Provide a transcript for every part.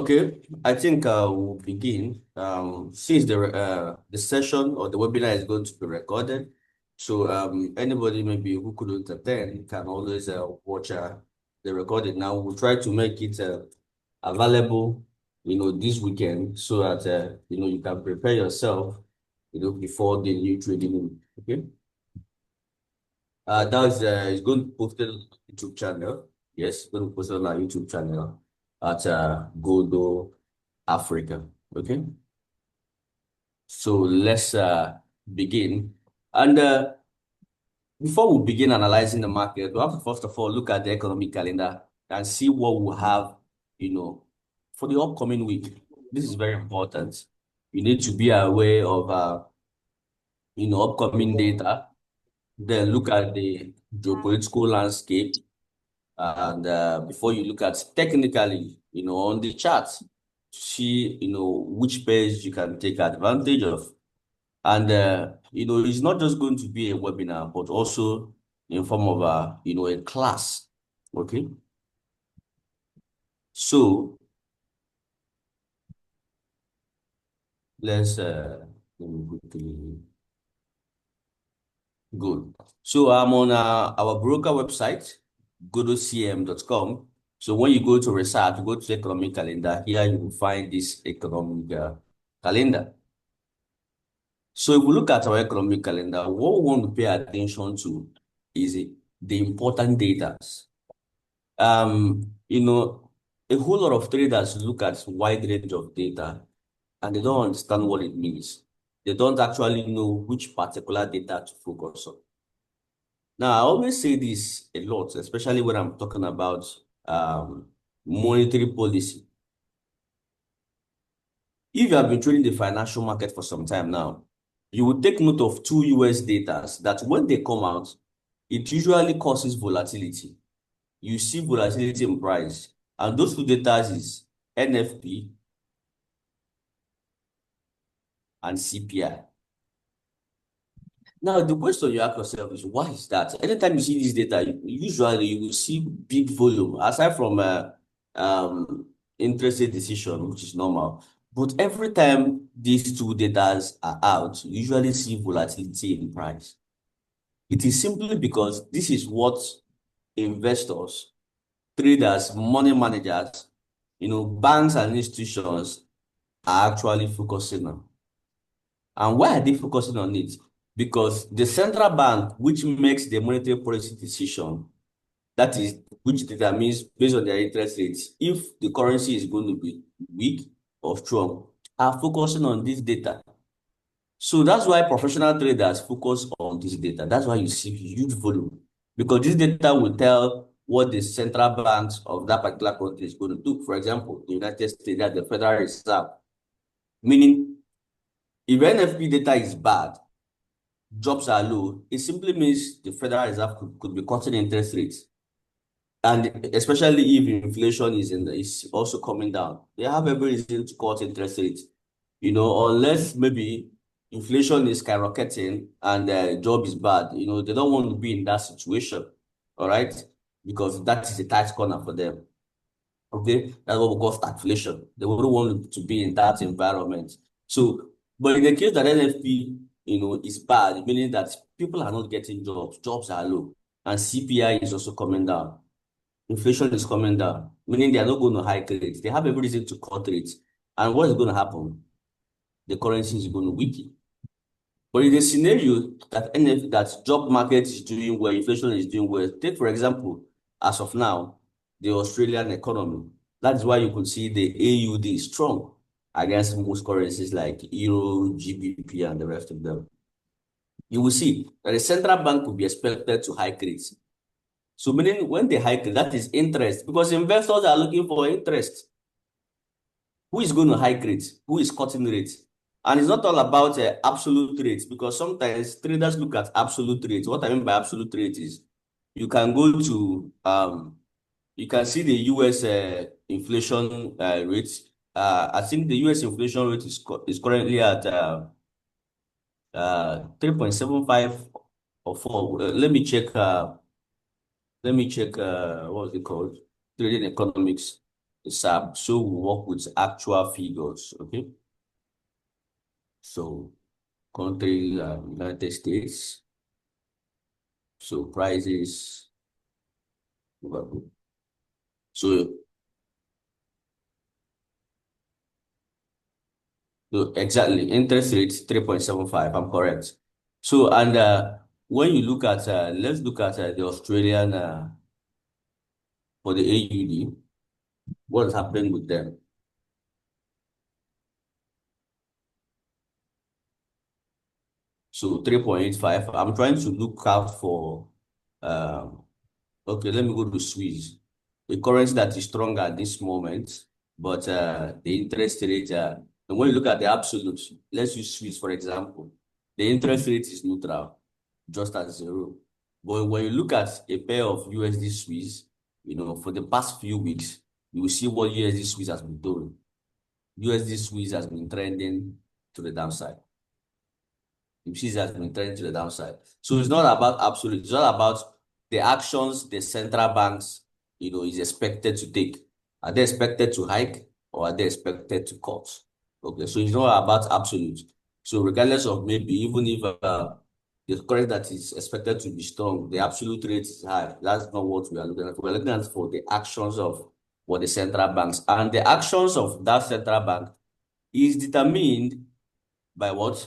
Okay, I think we'll begin. Since the session or the webinar is going to be recorded, so anybody maybe who couldn't attend can always watch the recording. Now we'll try to make it available, this weekend so that you can prepare yourself, before the new trading week. Okay, that's it's going to be posted on our YouTube channel. Yes, it's going to be posted on our YouTube channel at Godo Africa. Okay, so let's begin. And before we begin analyzing the market, we have to first of all look at the economic calendar and see what we have, you know, for the upcoming week. This is very important. You need to be aware of, upcoming data. Then look at the geopolitical landscape, and before you look at technically, on the chart, see, which pairs you can take advantage of. And, it's not just going to be a webinar, but also in form of a class. Okay. So let's, let me quickly go. So I'm on our broker website, godocm.com. So when you go to research, go to economic calendar, here you will find this economic calendar. So if we look at our economic calendar, what we want to pay attention to is the important data. A whole lot of traders look at wide range of data and they don't understand what it means. They don't actually know which particular data to focus on. Now, I always say this a lot, especially when I'm talking about monetary policy. If you have been trading the financial market for some time now, you will take note of two US data that when they come out, it usually causes volatility. You see volatility in price. And those two data is NFP and CPI. Now, the question you ask yourself is, why is that? Anytime you see this data, usually you will see big volume, aside from interest rate decision, which is normal. But every time these two data are out, you usually see volatility in price. It is simply because this is what investors, traders, money managers, banks and institutions are actually focusing on. And why are they focusing on it? Because the central bank, which makes the monetary policy decision, that is, which determines based on their interest rates, if the currency is going to be weak or strong, are focusing on this data. So that's why professional traders focus on this data. That's why you see huge volume, because this data will tell what the central banks of that particular country is going to do. For example, the United States, that's the Federal Reserve, meaning if NFP data is bad, jobs are low, it simply means the Federal Reserve could be cutting interest rates. And especially if inflation is also coming down, they have every reason to cut interest rates. Unless maybe inflation is skyrocketing and the job is bad, they don't want to be in that situation. All right, because that is a tight corner for them. Okay, that's what we call stagflation. They wouldn't want to be in that environment. So, but in the case that NFP, is bad, meaning that people are not getting jobs are low, and CPI is also coming down. Inflation is coming down, meaning they are not going to hike rates. They have every reason to cut rates. And what is going to happen? The currency is going to weaken. But in the scenario that job market is doing well, inflation is doing well, take for example, as of now, the Australian economy. That's why you could see the AUD is strong against most currencies like Euro, GBP, and the rest of them. You will see that the central bank will be expected to hike rates. So meaning when they hike, that is interest, because investors are looking for interest. Who is going to hike rates? Who is cutting rates? And it's not all about absolute rates, because sometimes traders look at absolute rates. What I mean by absolute rate is you can go to, you can see the US inflation rate. I think the US inflation rate is currently at 3.75 or 4. Let me check, what's it called? Trading economics. So we work with actual figures, okay? So country, United States. So prices. So, so exactly, interest rate 3.75. I'm correct. So, and when you look at, let's look at the Australian, for the AUD, what is happening with them? So 3.85. I'm trying to look out for, um, okay, let me go to Swiss. The currency that is strong at this moment, but the interest rate, and when you look at the absolute, let's use Swiss for example, the interest rate is neutral, just at zero. But when you look at a pair of USD Swiss, for the past few weeks, you will see what USD Swiss has been doing. USD Swiss has been trending to the downside. You see has been trending to the downside. So it's not about absolute, it's all about the actions the central banks, is expected to take. Are they expected to hike or are they expected to cut? Okay, so it's not about absolute. So regardless of maybe even if the currency that is expected to be strong, the absolute rate is high. That's not what we are looking at. We're looking at for the actions of what the central banks, and the actions of that central bank is determined by what?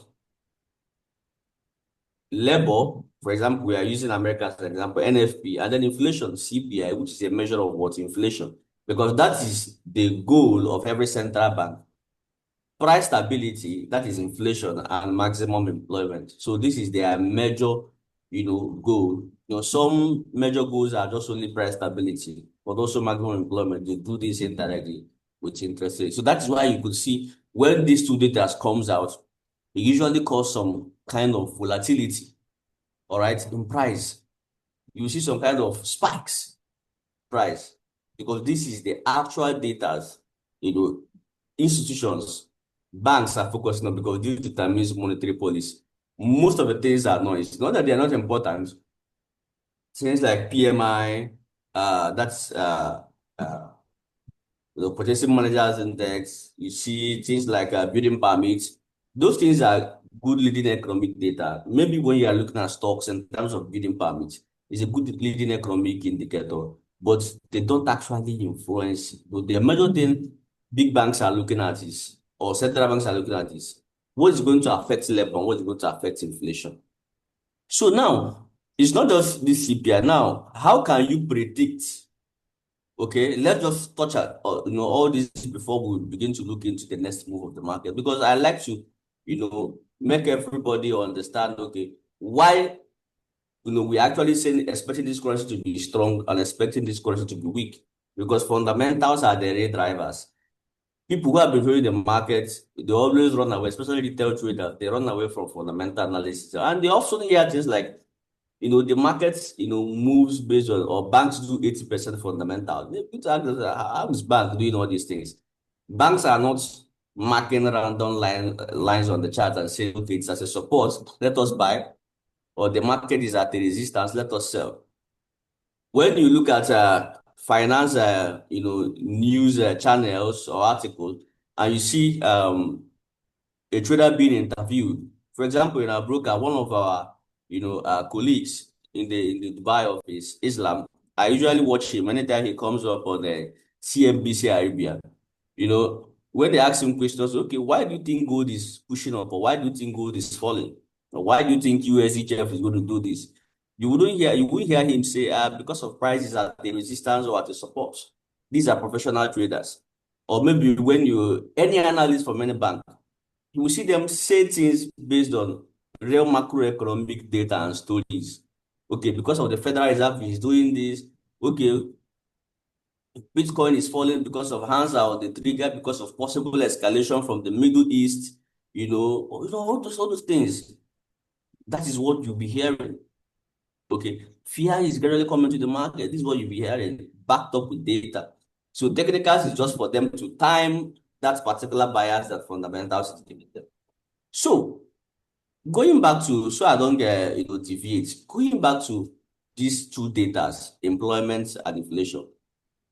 Labor, for example, we are using America as an example, NFP, and then inflation, CPI, which is a measure of what inflation, because that is the goal of every central bank. Price stability, that is inflation, and maximum employment. So this is their major, goal. Some major goals are just only price stability, but also maximum employment. They do this indirectly with interest rates. So that's why you could see when these two data comes out, it usually cause some kind of volatility, all right, in price. You see some kind of spikes price because this is the actual data, you know, institutions, banks are focusing on because this determines monetary policy. Most of the things are noise. Not that they are not important. Things like PMI, that's uh, purchasing managers index, you see things like building permits. Those things are good leading economic data. Maybe when you are looking at stocks in terms of building permits, it's a good leading economic indicator, but they don't actually influence. The major thing big banks are looking at is, or central banks are looking at is, what is going to affect labor and what is going to affect inflation. So now, it's not just this CPI. Now, how can you predict? Okay, let's just touch at all this before we begin to look into the next move of the market because I like to make everybody understand why we actually saying expecting this currency to be strong and expecting this currency to be weak because fundamentals are the real drivers. People who have been following the market, they always run away, especially retail traders. They run away from fundamental analysis, and they often hear things like the markets, moves based on, or banks do 80% fundamental. People ask us, how is bank doing all these things? Banks are not marking random lines on the chart and saying, okay, it's as a support, let us buy, or the market is at a resistance, let us sell. When you look at finance, news channels or articles, and you see a trader being interviewed. For example, in our broker, one of our, colleagues in the Dubai office, Islam, I usually watch him anytime he comes up on the CNBC Arabia. When they ask him questions, okay, why do you think gold is pushing up, or why do you think gold is falling, or why do you think USEGF is going to do this? You will hear him say, because of prices at the resistance or at the support. These are professional traders. Or maybe when any analyst from any bank, you will see them say things based on real macroeconomic data and stories. Okay, because of the Federal Reserve is doing this. Okay, Bitcoin is falling because of Hansa or the trigger because of possible escalation from the Middle East. All those things. That is what you'll be hearing. Okay, fear is gradually coming to the market. This is what you'll be hearing, backed up with data. So technicals is just for them to time that particular bias that fundamentals is giving them. So going back to, so I don't get deviate, going back to these two datas, employment and inflation.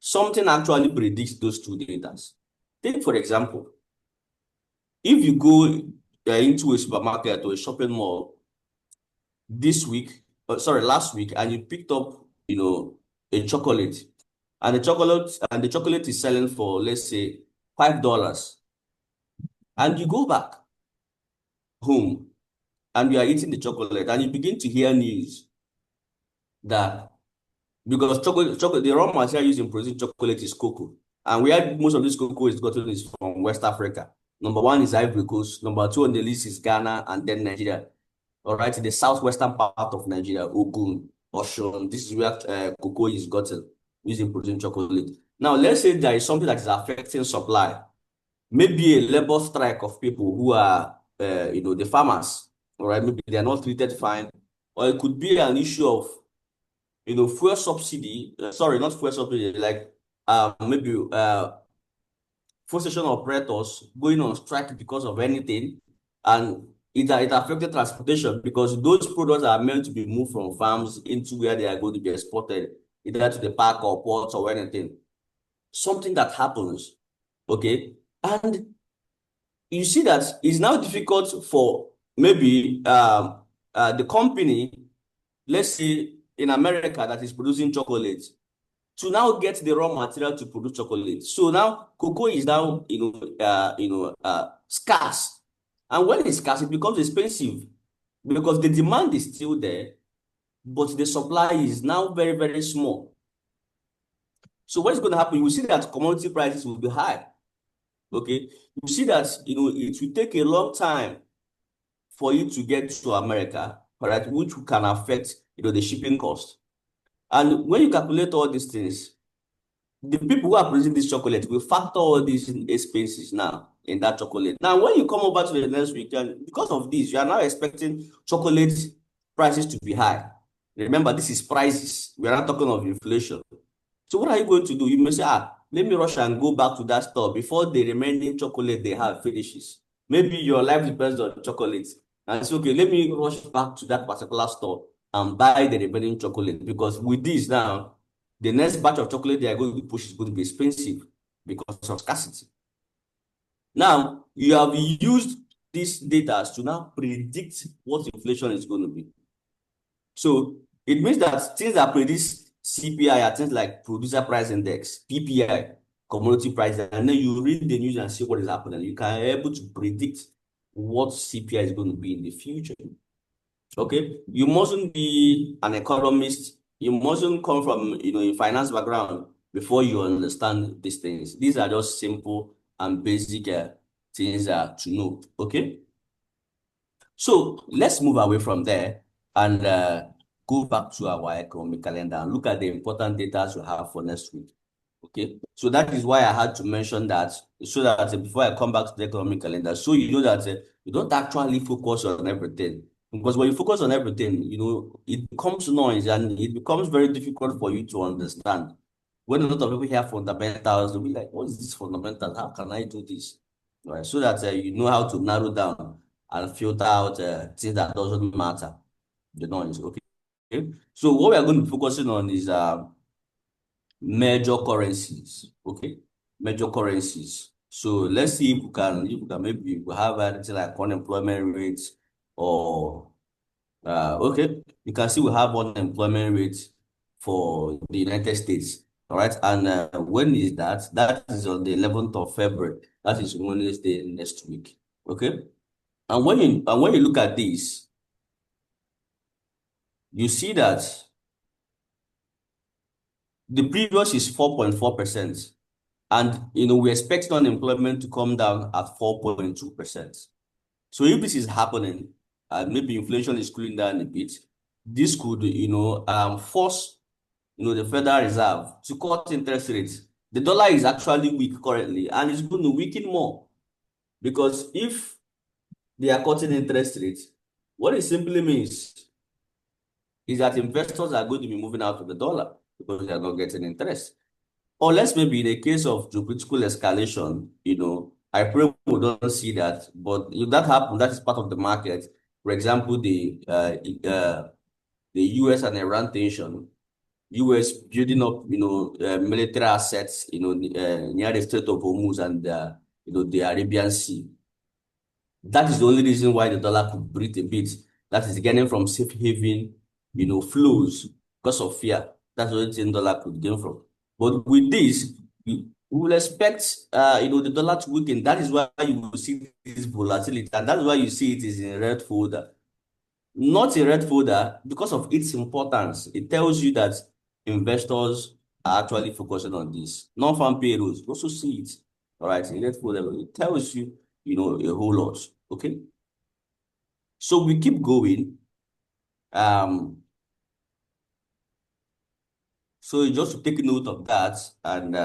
something actually predicts those two data. Take, for example, if you go into a supermarket or a shopping mall this week, last week, and you picked up, a chocolate, and the chocolate is selling for, let's say, $5, and you go back home and you are eating the chocolate, and you begin to hear news that because chocolate, the raw material used in producing chocolate is cocoa, and where most of this cocoa is gotten is from West Africa. Number one is Ivory Coast. Number two on the list is Ghana, and then Nigeria. All right, in the southwestern part of Nigeria, Ogun, Osun, this is where cocoa is gotten used in producing chocolate. Now, let's say there is something that is affecting supply. Maybe a labor strike of people who are, the farmers. All right, maybe they are not treated fine, or it could be an issue of, fuel subsidy. Sorry, not fuel subsidy. Like, maybe fuel station operators going on strike because of anything, and it affected transportation because those products are meant to be moved from farms into where they are going to be exported, either to the park or ports or anything. Something that happens, okay, and you see that it's now difficult for maybe the company, let's say in America, that is producing chocolate, to now get the raw material to produce chocolate. So now cocoa is now, scarce. And when it's scarce, it becomes expensive because the demand is still there, but the supply is now very, very small. So what's going to happen? You will see that commodity prices will be high. Okay. You see that, it will take a long time for you to get to America, all right, which can affect, the shipping cost. And when you calculate all these things, the people who are producing this chocolate will factor all these expenses now in that chocolate. Now, when you come over to the next week, and because of this, you are now expecting chocolate prices to be high. Remember, this is prices. We are not talking of inflation. So what are you going to do? You may say, let me rush and go back to that store before the remaining chocolate they have finishes. Maybe your life depends on chocolate. And it's okay, let me rush back to that particular store and buy the remaining chocolate, because with this now, the next batch of chocolate they are going to push is going to be expensive because of scarcity. Now, you have used these data to now predict what inflation is going to be. So it means that things that predict CPI are things like producer price index, PPI, commodity price, and then you read the news and see what is happening. You can be able to predict what CPI is going to be in the future. Okay, you mustn't be an economist. You mustn't come from, a finance background before you understand these things. These are just simple and basic things to know. Okay, so let's move away from there and go back to our economic calendar and look at the important data we have for next week. Okay, so that is why I had to mention that, so that before I come back to the economic calendar, so you know that you don't actually focus on everything. Because when you focus on everything, it becomes noise and it becomes very difficult for you to understand. When a lot of people hear fundamentals, they'll be like, what is this fundamentals? How can I do this? Right? So that you know how to narrow down and filter out things that doesn't matter, the noise. Okay. So what we are going to be focusing on is major currencies. Okay, major currencies. So let's see if we can maybe we have anything like unemployment rates, or okay, you can see we have unemployment rates for the United States. All right, and when is that? That is on the 11th of February. That is Wednesday next week. Okay, and when you look at this, you see that the previous is 4.4%. And we expect unemployment to come down at 4.2%. So if this is happening, and maybe inflation is cooling down a bit, this could, force, the Federal Reserve to cut interest rates. The dollar is actually weak currently, and it's going to weaken more, because if they are cutting interest rates, what it simply means is that investors are going to be moving out of the dollar because they are not getting interest. Unless maybe in the case of geopolitical escalation, I pray we don't see that. But if that happens, that is part of the market. For example, the US and Iran tension. US building up, military assets, near the Strait of Hormuz and, the Arabian Sea. That is the only reason why the dollar could breathe a bit. That is getting from safe haven, flows because of fear. That's the only thing dollar could gain from. But with this, we will expect, the dollar to weaken. That is why you will see this volatility, and that's why you see it is in red folder. Not a red folder because of its importance. It tells you that investors are actually focusing on this. Non-farm payrolls, you also see it. All right, in red folder, it tells you, a whole lot. Okay. So we keep going. Um, so just to take note of that, and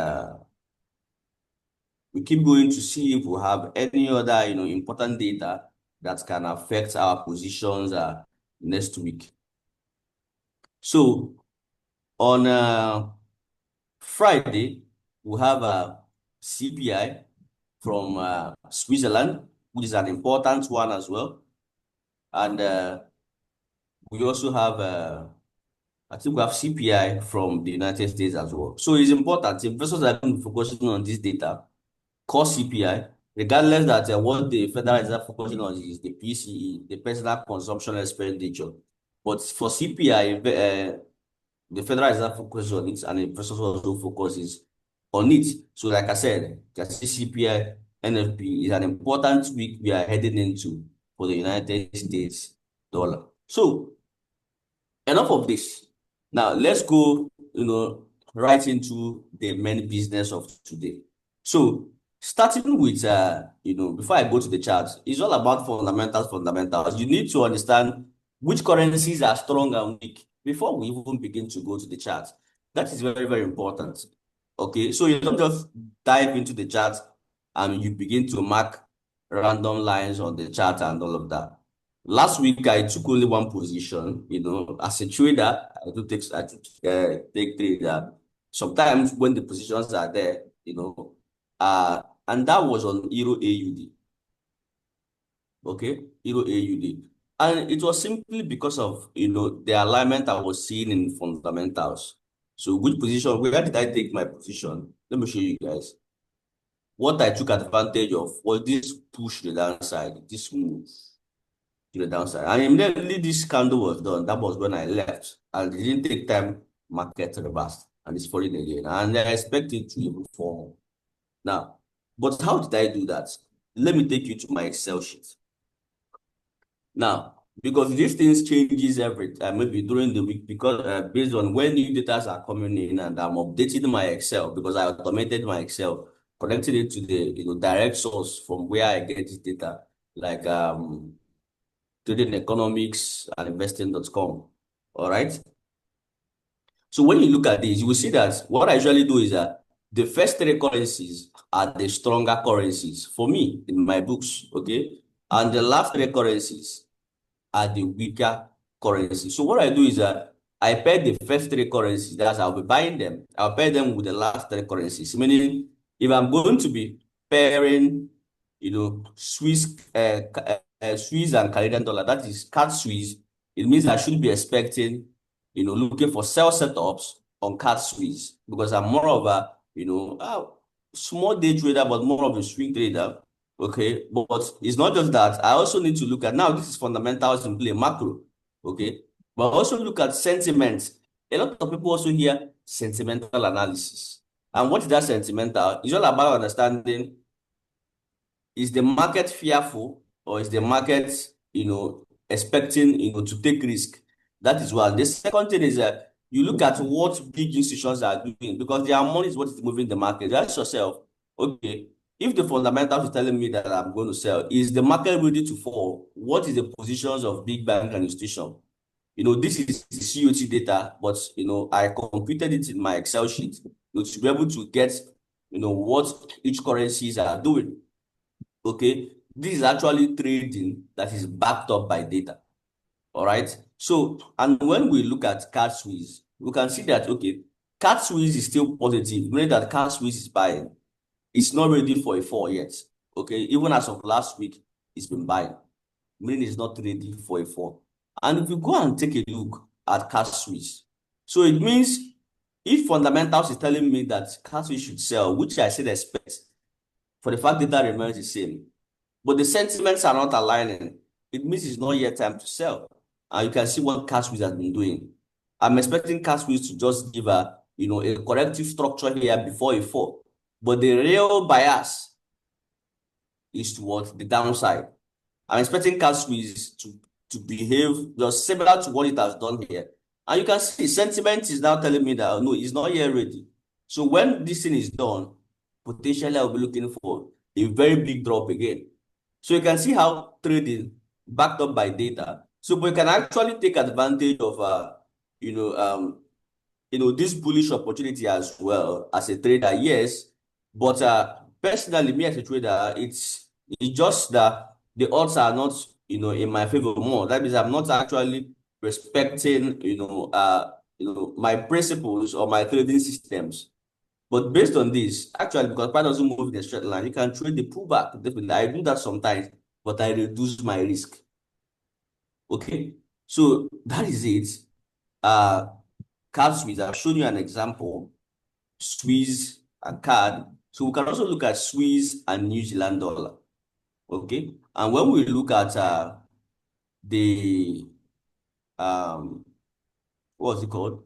we keep going to see if we have any other, important data that can affect our positions next week. So on Friday, we have a CPI from Switzerland, which is an important one as well. And we also have, I think we have CPI from the United States as well. So it's important. Investors are going to be focusing on this data, core CPI, regardless that what the Federal Reserve focusing on is the PCE, the personal consumption expenditure. But for CPI, the Federal Reserve focuses on it, and the investors also focuses on it. So, like I said, you can see CPI, NFP is an important week we are heading into for the United States dollar. So, enough of this. Now, let's go, right into the main business of today. So, starting with, before I go to the charts, it's all about fundamentals. You need to understand which currencies are strong and weak before we even begin to go to the charts. That is very, very important. Okay, so you don't just dive into the chart and you begin to mark random lines on the chart and all of that. Last week, I took only one position, as a trader, I take trade. Sometimes when the positions are there, and that was on Euro AUD. Okay, Euro AUD. And it was simply because of, the alignment I was seeing in fundamentals. So which position, where did I take my position? Let me show you guys. What I took advantage of was this push to the downside, this move to the downside. And immediately this candle was done. That was when I left. And it didn't take time, market reversed. And it's falling again. And I expect it to even fall. Now, but how did I do that? Let me take you to my Excel sheet. Now, because these things changes every time, maybe during the week, because based on when new data are coming in, and I'm updating my Excel because I automated my Excel, connecting it to the direct source from where I get this data, like trading economics and investing.com. All right. So when you look at this, you will see that what I usually do is that the first three currencies are the stronger currencies for me in my books, okay? And the last three currencies are the weaker currencies. So what I do is that I pair the first three currencies, that's I'll be buying them. I'll pair them with the last three currencies, meaning if I'm going to be pairing, Swiss and Canadian dollar, that is CAD Swiss, it means I should be expecting, looking for sell setups on CAD Swiss because I'm more of a, small day trader, but more of a swing trader. Okay, but it's not just that. I also need to look at, now this is fundamentals in play, macro. Okay, but also look at sentiment. A lot of people also hear sentimental analysis. And what is that sentimental? It's all about understanding, is the market fearful or is the market, expecting, to take risk? That is one. The second thing is that you look at what big institutions are doing because their money is what is moving the market. You ask yourself, okay, if the fundamentals is telling me that I'm going to sell, is the market ready to fall? What is the positions of big bank and institution? This is the COT data, but I computed it in my Excel sheet, to be able to get, what each currencies are doing. Okay, this is actually trading that is backed up by data. All right. So, and when we look at CAD Swiss, we can see that, okay, CAD Swiss is still positive, meaning that CAD Swiss is buying. It's not ready for a fall yet. Okay, even as of last week, it's been buying, meaning it's not ready for a fall. And if you go and take a look at CAD Swiss, So it means if fundamentals is telling me that CASWIS should sell, which I still expect, for the fact that that remains the same, but the sentiments are not aligning, it means it's not yet time to sell. And you can see what CASWIS has been doing. I'm expecting CASWIS to just give a corrective structure here before it fall. But the real bias is towards the downside. I'm expecting CASWIS to behave just similar to what it has done here. And you can see sentiment is now telling me that no, it's not yet ready. So when this thing is done, potentially I'll be looking for a very big drop again. So you can see how trading backed up by data. So we can actually take advantage of this bullish opportunity as well as a trader, yes. But personally, me as a trader, it's just that the odds are not in my favor more. That means I'm not actually respecting my principles or my trading systems. But based on this, actually, because price doesn't move in a straight line, you can trade the pullback. Definitely, I do that sometimes, but I reduce my risk. Okay, so that is it. CAD I've shown you an example, Swiss and CAD. So we can also look at Swiss and New Zealand dollar. Okay, and when we look at the what's it called?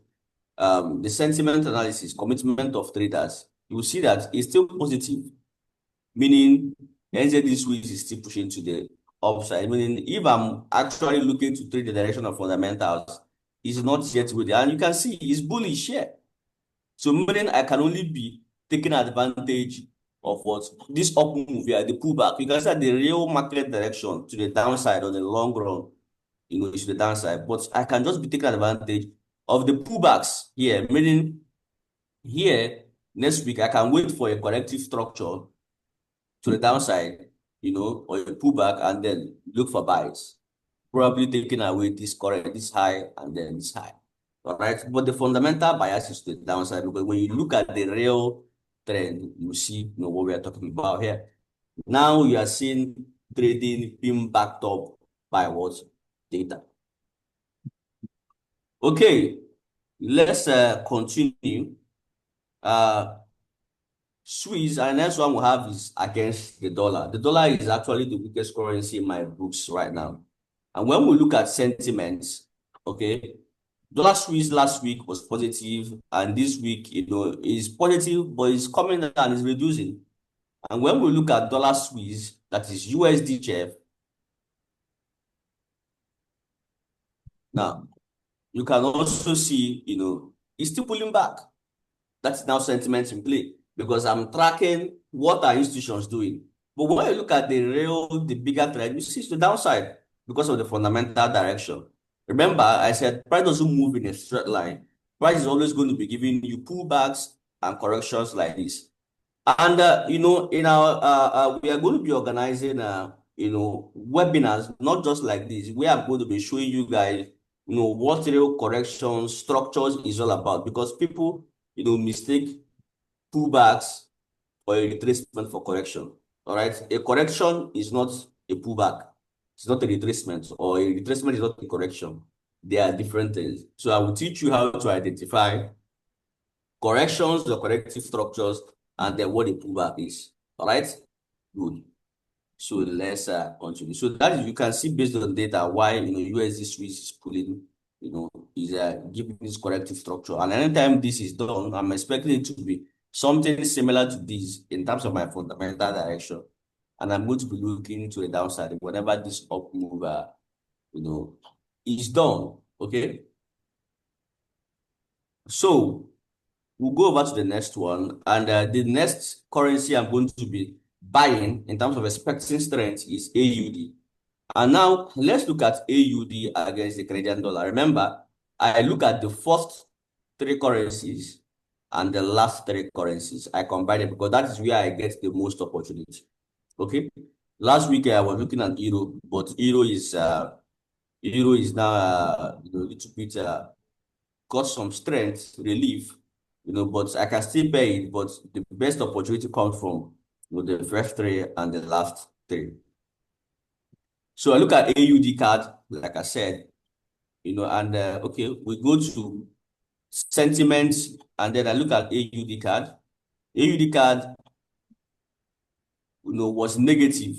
The sentiment analysis, commitment of traders, you will see that it's still positive, meaning NZD Swiss is still pushing to the upside. Meaning, if I'm actually looking to trade the direction of fundamentals, it's not yet with it. And you can see it's bullish here. So meaning I can only be taking advantage of what this up move here, the pullback. You can see that the real market direction to the downside on the long run, is to the downside. But I can just be taking advantage of the pullbacks here, meaning here next week I can wait for a corrective structure to the downside, or a pullback, and then look for buys. Probably taking away this high and then this high. All right. But the fundamental bias is to the downside, because when you look at the real trend, you see what we are talking about here. Now you are seeing trading being backed up by what? Data. Okay, let's continue. Swiss, and next one we have is against the dollar. The dollar is actually the weakest currency in my books right now. And when we look at sentiments, okay, dollar Swiss last week was positive, and this week, is positive, but it's coming down and it's reducing. And when we look at dollar Swiss, that is USD CHF, now you can also see, it's still pulling back. That's now sentiment in play, because I'm tracking what are institutions doing. But when you look at the bigger trend, you see it's the downside because of the fundamental direction. Remember, I said price doesn't move in a straight line. Price is always going to be giving you pullbacks and corrections like this. And in our we are going to be organizing webinars, not just like this. We are going to be showing you guys what real corrections structures is all about, because people mistake pullbacks or a retracement for correction. All right, a correction is not a pullback. It's not a retracement, or a retracement is not a correction. They are different things. So I will teach you how to identify corrections, the corrective structures, and then what a pullback is. All right, good. So let's continue. So that is, you can see based on data why USD Swiss is pulling, is giving this corrective structure. And anytime this is done, I'm expecting it to be something similar to this in terms of my fundamental direction. And I'm going to be looking to the downside whenever this up move is done. Okay. So we'll go over to the next one. And the next currency I'm going to be buying in terms of expecting strength is AUD. And now let's look at AUD against the Canadian dollar. Remember, I look at the first three currencies and the last three currencies. I combine it because that is where I get the most opportunity. Okay. Last week I was looking at euro, but euro is now a little bit got some strength, relief, but I can still pay it. But the best opportunity comes from the first three and the last three. So I look at AUD card, like I said, and okay, we go to sentiments, and then I look at AUD card. AUD card, was negative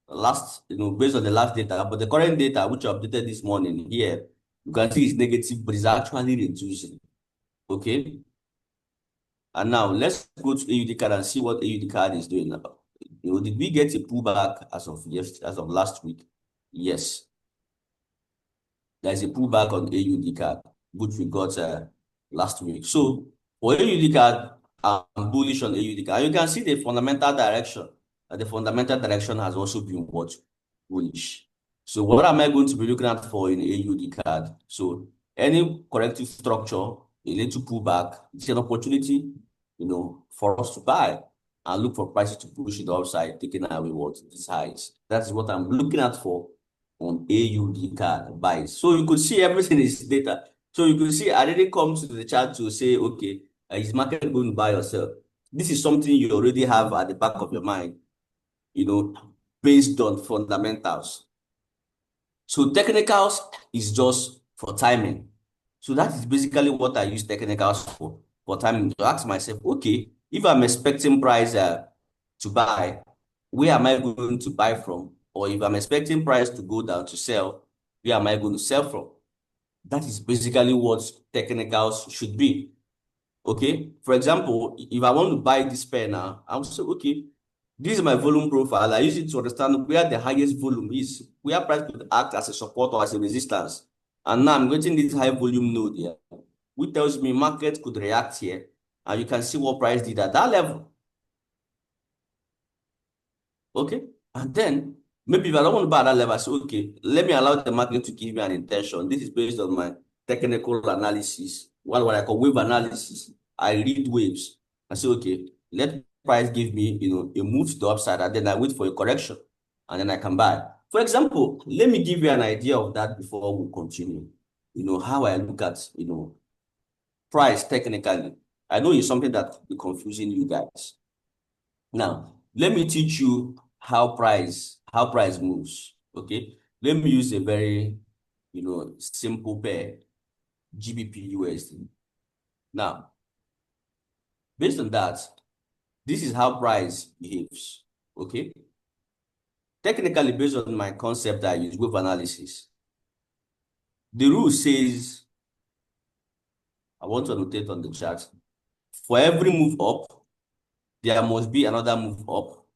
last, based on the last data, but the current data, which I updated this morning here, you can see it's negative, but it's actually reducing. Okay. And now let's go to AUD card and see what AUD card is doing now. Did we get a pullback as of last week? Yes. There's a pullback on AUD card, which we got last week. So for AUD card, I'm bullish on AUD card. You can see the fundamental direction. The fundamental direction has also been what? Bullish. So what am I going to be looking at for in AUD card? So any corrective structure, a little pullback, it's an opportunity, for us to buy and look for prices to push it upside, taking away what these highs. That's what I'm looking at for on AUD card buys. So you could see everything is data. So you could see I didn't come to the chart to say, okay, is market going to buy or sell? This is something you already have at the back of your mind, based on fundamentals. So technicals is just for timing. So that is basically what I use technicals for timing, to ask myself, okay, if I'm expecting price to buy, where am I going to buy from? Or if I'm expecting price to go down to sell, where am I going to sell from? That is basically what technicals should be. Okay. For example, if I want to buy this pair now, I'll say, okay, this is my volume profile. I use it to understand where the highest volume is, where price could act as a support or as a resistance. And now I'm getting this high volume node here, which tells me market could react here. And you can see what price did at that level. Okay. And then maybe if I don't want to buy at that level, I say, okay, let me allow the market to give me an intention. This is based on my technical analysis, what I call wave analysis. I read waves. I say, okay, let price give me, a move to the upside, and then I wait for a correction, and then I can buy. For example, let me give you an idea of that before we continue. How I look at, price technically. I know it's something that will be confusing you guys. Now, let me teach you how price moves. Okay. Let me use a very, simple pair, GBP USD. Now, based on that, this is how price behaves. Okay. Technically, based on my concept, I use wave analysis. The rule says, I want to annotate on the chart, for every move up, there must be another move up.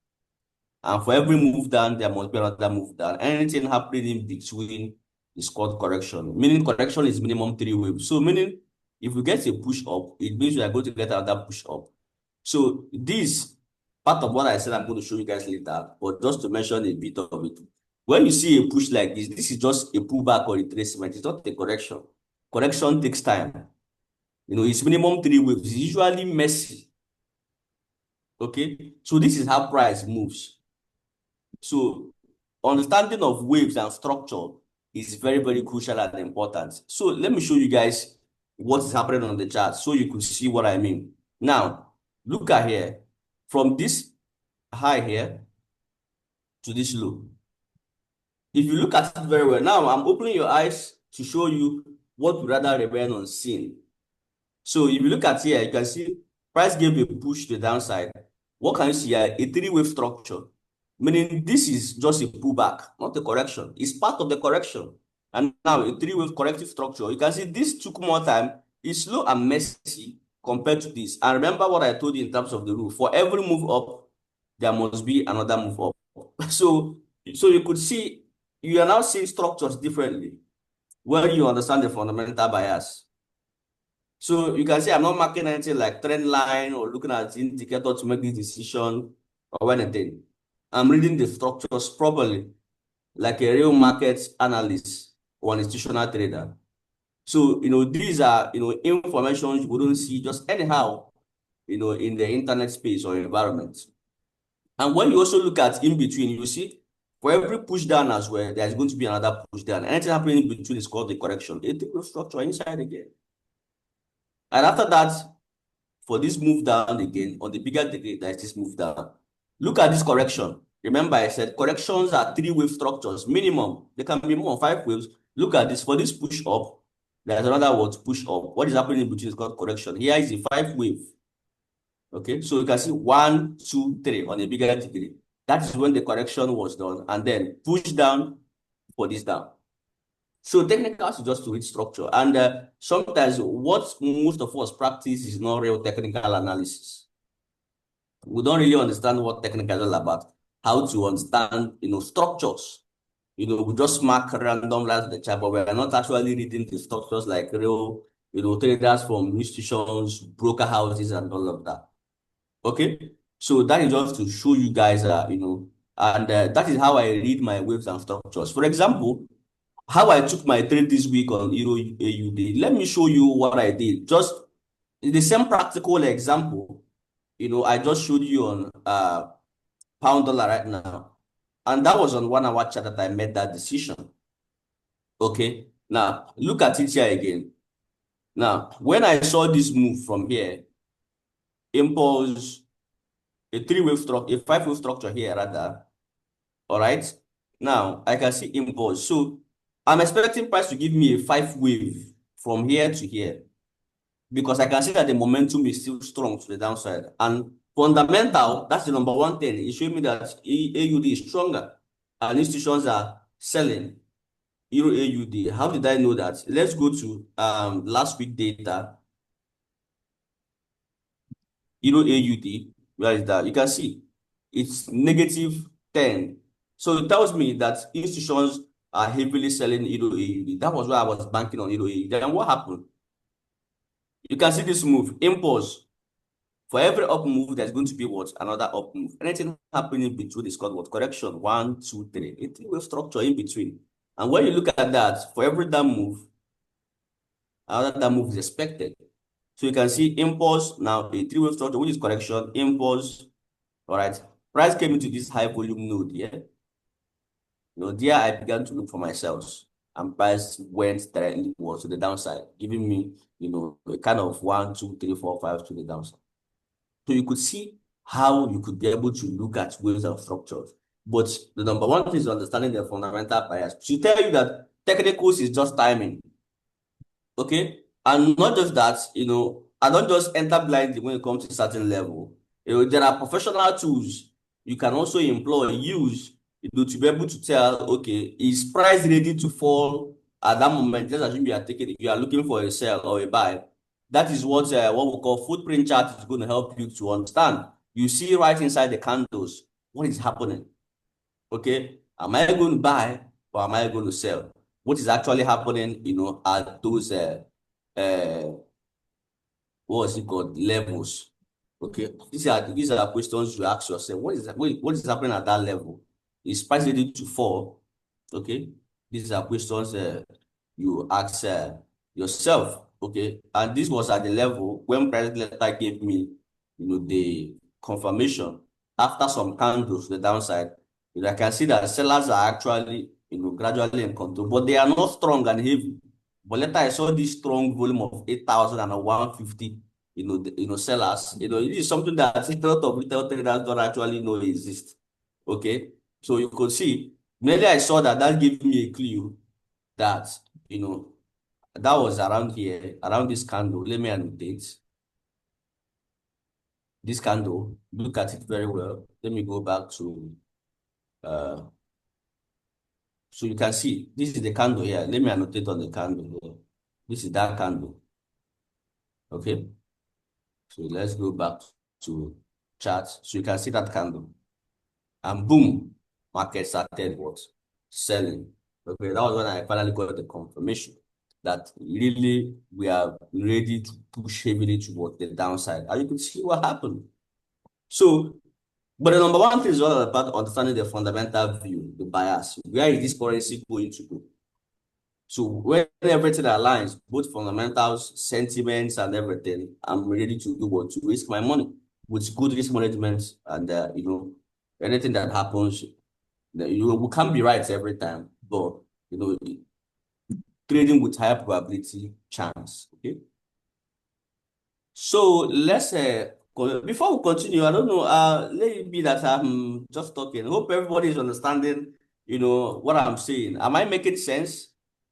And for every move down, there must be another move down. Anything happening in between is called correction. Meaning correction is minimum 3 waves. So meaning if we get a push up, it means we are going to get another push up. So this part of what I said I'm going to show you guys later, but just to mention a bit of it. When you see a push like this is just a pullback or retracement. It's not a correction. Correction takes time. It's minimum 3 waves. It's usually messy. Okay, so this is how price moves. So understanding of waves and structure is very, very crucial and important. So let me show you guys what is happening on the chart so you could see what I mean. Now, look at here. From this high here to this low. If you look at it very well, now I'm opening your eyes to show you what would rather remain unseen. So if you look at here, you can see price gave a push to the downside. What can you see here? A 3-wave structure. Meaning this is just a pullback, not a correction. It's part of the correction. And now a 3-wave corrective structure. You can see this took more time. It's slow and messy compared to this. And remember what I told you in terms of the rule. For every move up, there must be another move up. So you could see, you are now seeing structures differently when you understand the fundamental bias. So you can see I'm not marking anything like trend line or looking at the indicator to make this decision or anything. I'm reading the structures properly, like a real market analyst or an institutional trader. So, these are, information you wouldn't see just anyhow, in the internet space or environment. And when you also look at in between, you see for every push down as well, there's going to be another push down. Anything happening in between is called the correction. A typical structure inside again. And after that, for this move down again, on the bigger degree, there's this move down. Look at this correction. Remember, I said corrections are 3-wave structures, minimum. They can be more 5 waves. Look at this. For this push up, There's another word, push up. What is happening in between is called correction. Here is a 5-wave. Okay, so you can see 1, 2, 3 on a bigger degree. That is when the correction was done, and then push down for this down. So technicals is just to read structure, and sometimes what most of us practice is not real technical analysis. We don't really understand what technical is all about. How to understand, structures. We just mark random lines in the chart, but we are not actually reading the structures like real, traders from institutions, broker houses, and all of that. Okay, so that is just to show you guys, and that is how I read my waves and structures. For example, how I took my trade this week on Euro AUD. Let me show you what I did. Just the same practical example, I just showed you on pound dollar right now. And that was on 1 hour chart that I made that decision. Okay, now look at it here again. Now, when I saw this move from here, impulse, a 3-wave structure, a 5-wave structure here rather. All right. Now I can see impulse. So I'm expecting price to give me a 5-wave from here to here, because I can see that the momentum is still strong to the downside. And fundamental, that's the number one thing. It showed me that AUD is stronger and institutions are selling Euro AUD. How did I know that? Let's go to last week data. Euro AUD, where is that? You can see it's -10. So it tells me that institutions are heavily selling Euro AUD. That was why I was banking on Euro AUD. Then what happened? You can see this move, impulse. For every up move, there's going to be what? Another up move. Anything happening between is called what? Correction. 1, 2, 3. A 3-wave structure in between. And when you look at that, for every down move, another down move is expected. So you can see impulse, now a 3-wave structure, which is correction, impulse. All right. Price came into this high volume node here. There I began to look for myself, and price went directly towards the downside, giving me, a kind of 1, 2, 3, 4, 5 to the downside. So you could see how you could be able to look at waves and structures. But the number one thing is understanding the fundamental bias. To tell you that technicals is just timing. Okay? And not just that, I don't just enter blindly when it comes to a certain level. There are professional tools you can also employ, use, to be able to tell, okay, is price ready to fall at that moment? Let's assume you are looking for a sell or a buy. That is what we call footprint chart is going to help you to understand. You see right inside the candles, what is happening? Okay, am I going to buy or am I going to sell? What is actually happening, at those what is it called, levels? Okay, these are questions you ask yourself. What is happening at that level? Is price ready to fall? Okay, these are questions you ask yourself. Okay, and this was at the level when price letter gave me, the confirmation after some candles to the downside. I can see that sellers are actually, gradually in control, but they are not strong and heavy. But later I saw this strong volume of 8,000 and 150, sellers. It is something that a lot of retail traders don't actually know exists. Okay, so you could see, maybe I saw that gave me a clue that, that was around here, around this candle. Let me annotate this candle. Look at it very well. Let me go back to, so you can see, this is the candle here. Let me annotate on the candle here. This is that candle. Okay. So let's go back to charts. So you can see that candle. And boom, market started what? Selling. Okay, that was when I finally got the confirmation that really we are ready to push heavily towards the downside. And you can see what happened. So, but the number one thing is all about understanding the fundamental view, the bias. Where is this currency going to go? So when everything aligns, both fundamentals, sentiments, and everything, I'm ready to do what? To risk my money with good risk management. And, anything that happens, we can't be right every time, but, trading with higher probability chance. Okay. So let's before we continue, I don't know, let it be that I'm just talking. Hope everybody is understanding, what I'm saying. Am I making sense?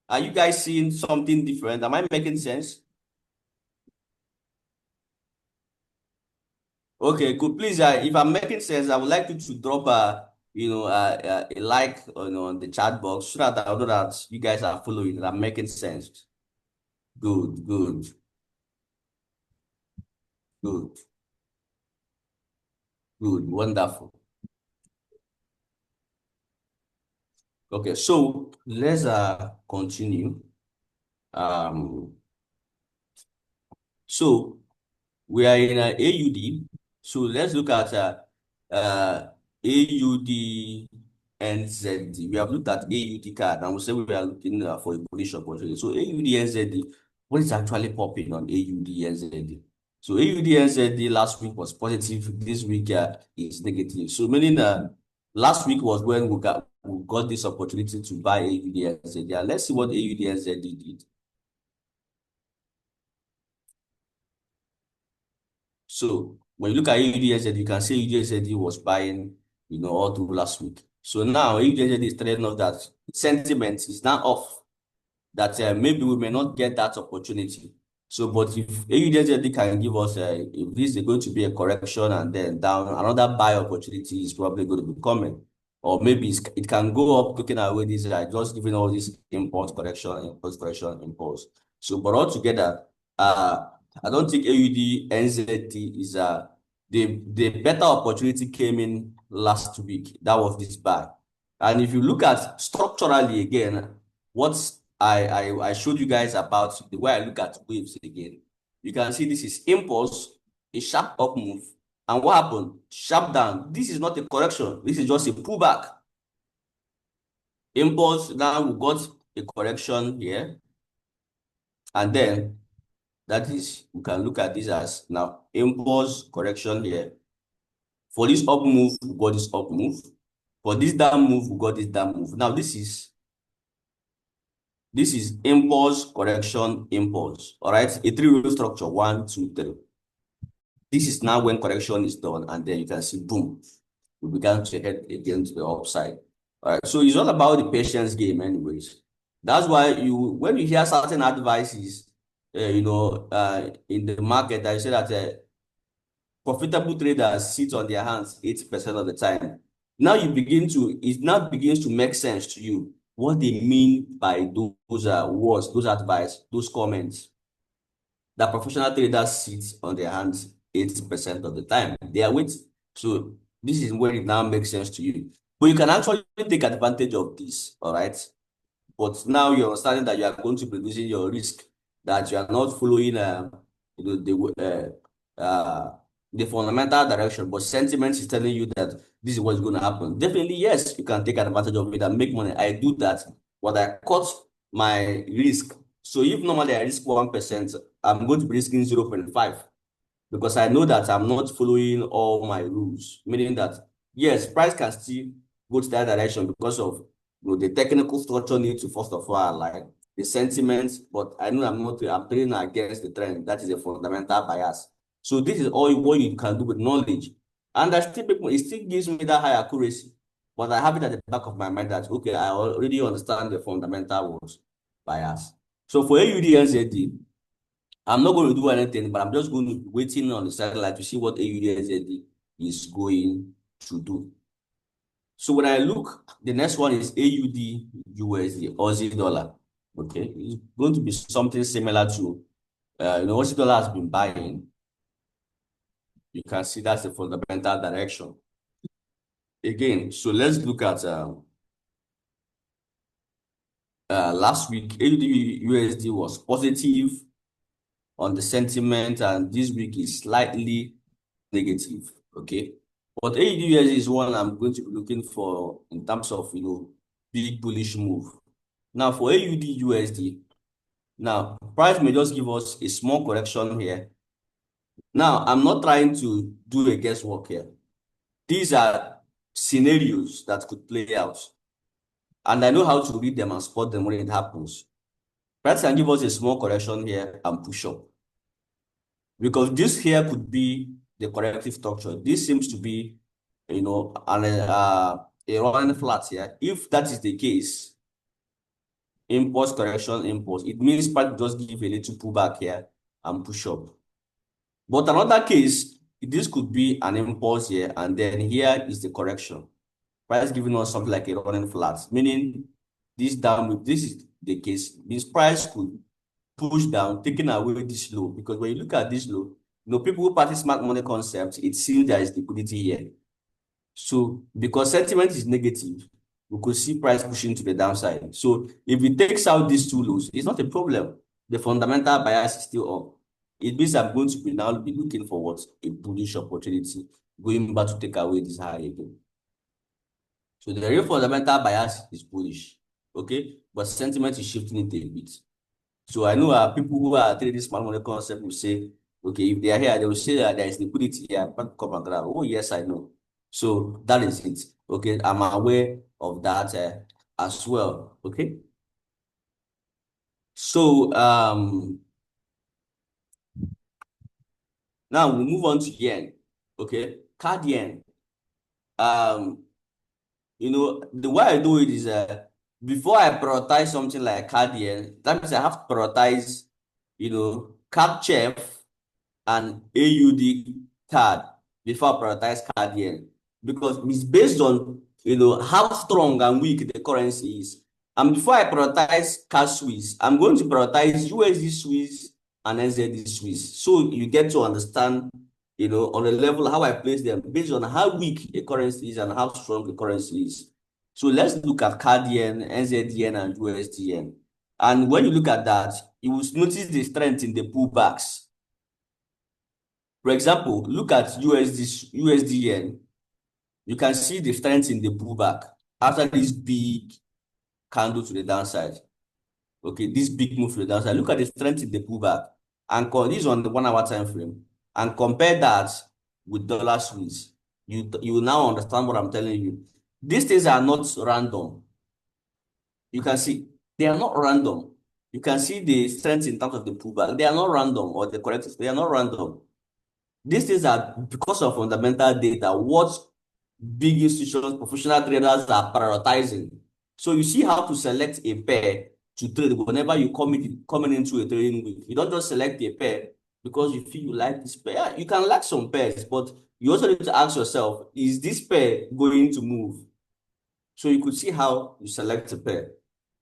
Are you guys seeing something different? Am I making sense? Okay, good. Please, if I'm making sense, I would like you to drop a like on the chat box so that I know that you guys are following, that I'm making sense. Good, good, good, good, wonderful. Okay, so let's continue. Um, so we are in AUD. So let's look at AUD NZD. We have looked at AUD card and we say we are looking for a bullish opportunity. So AUD NZD, what is actually popping on AUD NZD? So AUD NZD last week was positive. This week is negative. So meaning last week was when we got this opportunity to buy AUD NZD. And let's see what AUD NZD did. So when you look at AUDSD, you can see AUDSD was buying, all through last week. So now AUDSD is telling us that sentiment is now off, that maybe we may not get that opportunity. So, but if AUDSD can give us, if this is going to be a correction and then down, another buy opportunity is probably going to be coming. Or maybe it can go up looking at where this just giving all this impulse correction, impulse correction, impulse. So, but altogether, I don't think AUD NZT is the better opportunity came in last week. That was this buy. And if you look at structurally again, what I showed you guys about the way I look at waves again, you can see this is impulse, a sharp up move. And what happened? Sharp down. This is not a correction. This is just a pullback. Impulse, now we got a correction here. And then that is, we can look at this as now impulse correction here. For this up move, we got this up move. For this down move, we got this down move. Now this is impulse, correction, impulse. All right, a three-way structure, 1, 2, 3. This is now when correction is done, and then you can see, boom, we began to head again to the upside. All right, so it's all about the patience game, anyways. That's why when you hear certain advices, in the market, I say that profitable traders sit on their hands 80% of the time. Now it now begins to make sense to you what they mean by those words, those advice, those comments. That professional traders sit on their hands 80% of the time. They are waiting. So this is where it now makes sense to you. But you can actually take advantage of this, all right? But now you're understanding that you are going to be reducing your risk, that you are not following the fundamental direction, but sentiment is telling you that this is what's going to happen. Definitely, yes, you can take advantage of it and make money. I do that, but I cut my risk. So if normally I risk 1%, I'm going to be risking 0.5 because I know that I'm not following all my rules, meaning that, yes, price can still go to that direction because of the technical structure needs to first of all like the sentiments, but I know I'm trading against the trend. That is a fundamental bias. So this is all what you can do with knowledge. And it still gives me that high accuracy. But I have it at the back of my mind that, okay, I already understand the fundamental bias. So for AUDNZD, I'm not going to do anything, but I'm just going to be waiting on the satellite to see what AUDNZD is going to do. So when I look, the next one is AUD USD, Aussie dollar. Okay, it's going to be something similar to, Aussie dollar has been buying. You can see that's the fundamental direction. Again, so let's look at last week. AUD USD was positive on the sentiment, and this week is slightly negative. Okay, but AUD USD is one I'm going to be looking for in terms of big bullish move. Now for AUD USD, now price may just give us a small correction here. Now I'm not trying to do a guesswork here. These are scenarios that could play out, and I know how to read them and spot them when it happens. Price can give us a small correction here and push up, because this here could be the corrective structure. This seems to be, a running flat here. If that is the case, impulse correction, impulse. It means price just give a little pullback here and push up. But another case, this could be an impulse here, and then here is the correction. Price giving us something like a running flat, meaning this down, this is the case, this price could push down, taking away this low. Because when you look at this low, people who practice smart money concepts, it seems there is liquidity here. So because sentiment is negative, we could see price pushing to the downside. So if it takes out these two lows, it's not a problem. The fundamental bias is still up. It means I'm going to now be looking for what? A bullish opportunity, going back to take away this high again. So the real fundamental bias is bullish, okay? But sentiment is shifting it a bit. So I know people who are trading smart money concept will say, okay, if they are here, they will say that there is liquidity here. Come and grab. Oh, yes, I know. So that is it. Okay, I'm aware of that as well. Okay. So now we move on to yen. Okay, CAD yen. The way I do it is before I prioritize something like CAD yen, that means I have to prioritize, CAD chef and AUD card before I prioritize CAD yen, because it's based on how strong and weak the currency is. And before I prioritize CAD Swiss, I'm going to prioritize USD Swiss and NZD Swiss. So you get to understand, on a level how I place them based on how weak a currency is and how strong a currency is. So let's look at CAD yen, NZD yen, and USD yen. And when you look at that, you will notice the strength in the pullbacks. For example, look at USD yen. You can see the strength in the pullback after this big candle to the downside. Okay, this big move to the downside. Look at the strength in the pullback, and this on the 1 hour time frame, and compare that with dollar Swiss. You now understand what I'm telling you. These things are not random. You can see they are not random. You can see the strength in terms of the pullback. They are not random, or the correctness. They are not random. These things are because of fundamental data, what big institutions, professional traders are prioritizing. So you see how to select a pair to trade whenever you coming into a trading week. You don't just select a pair because you feel you like this pair. Yeah, you can like some pairs, but you also need to ask yourself, is this pair going to move? So you could see how you select a pair.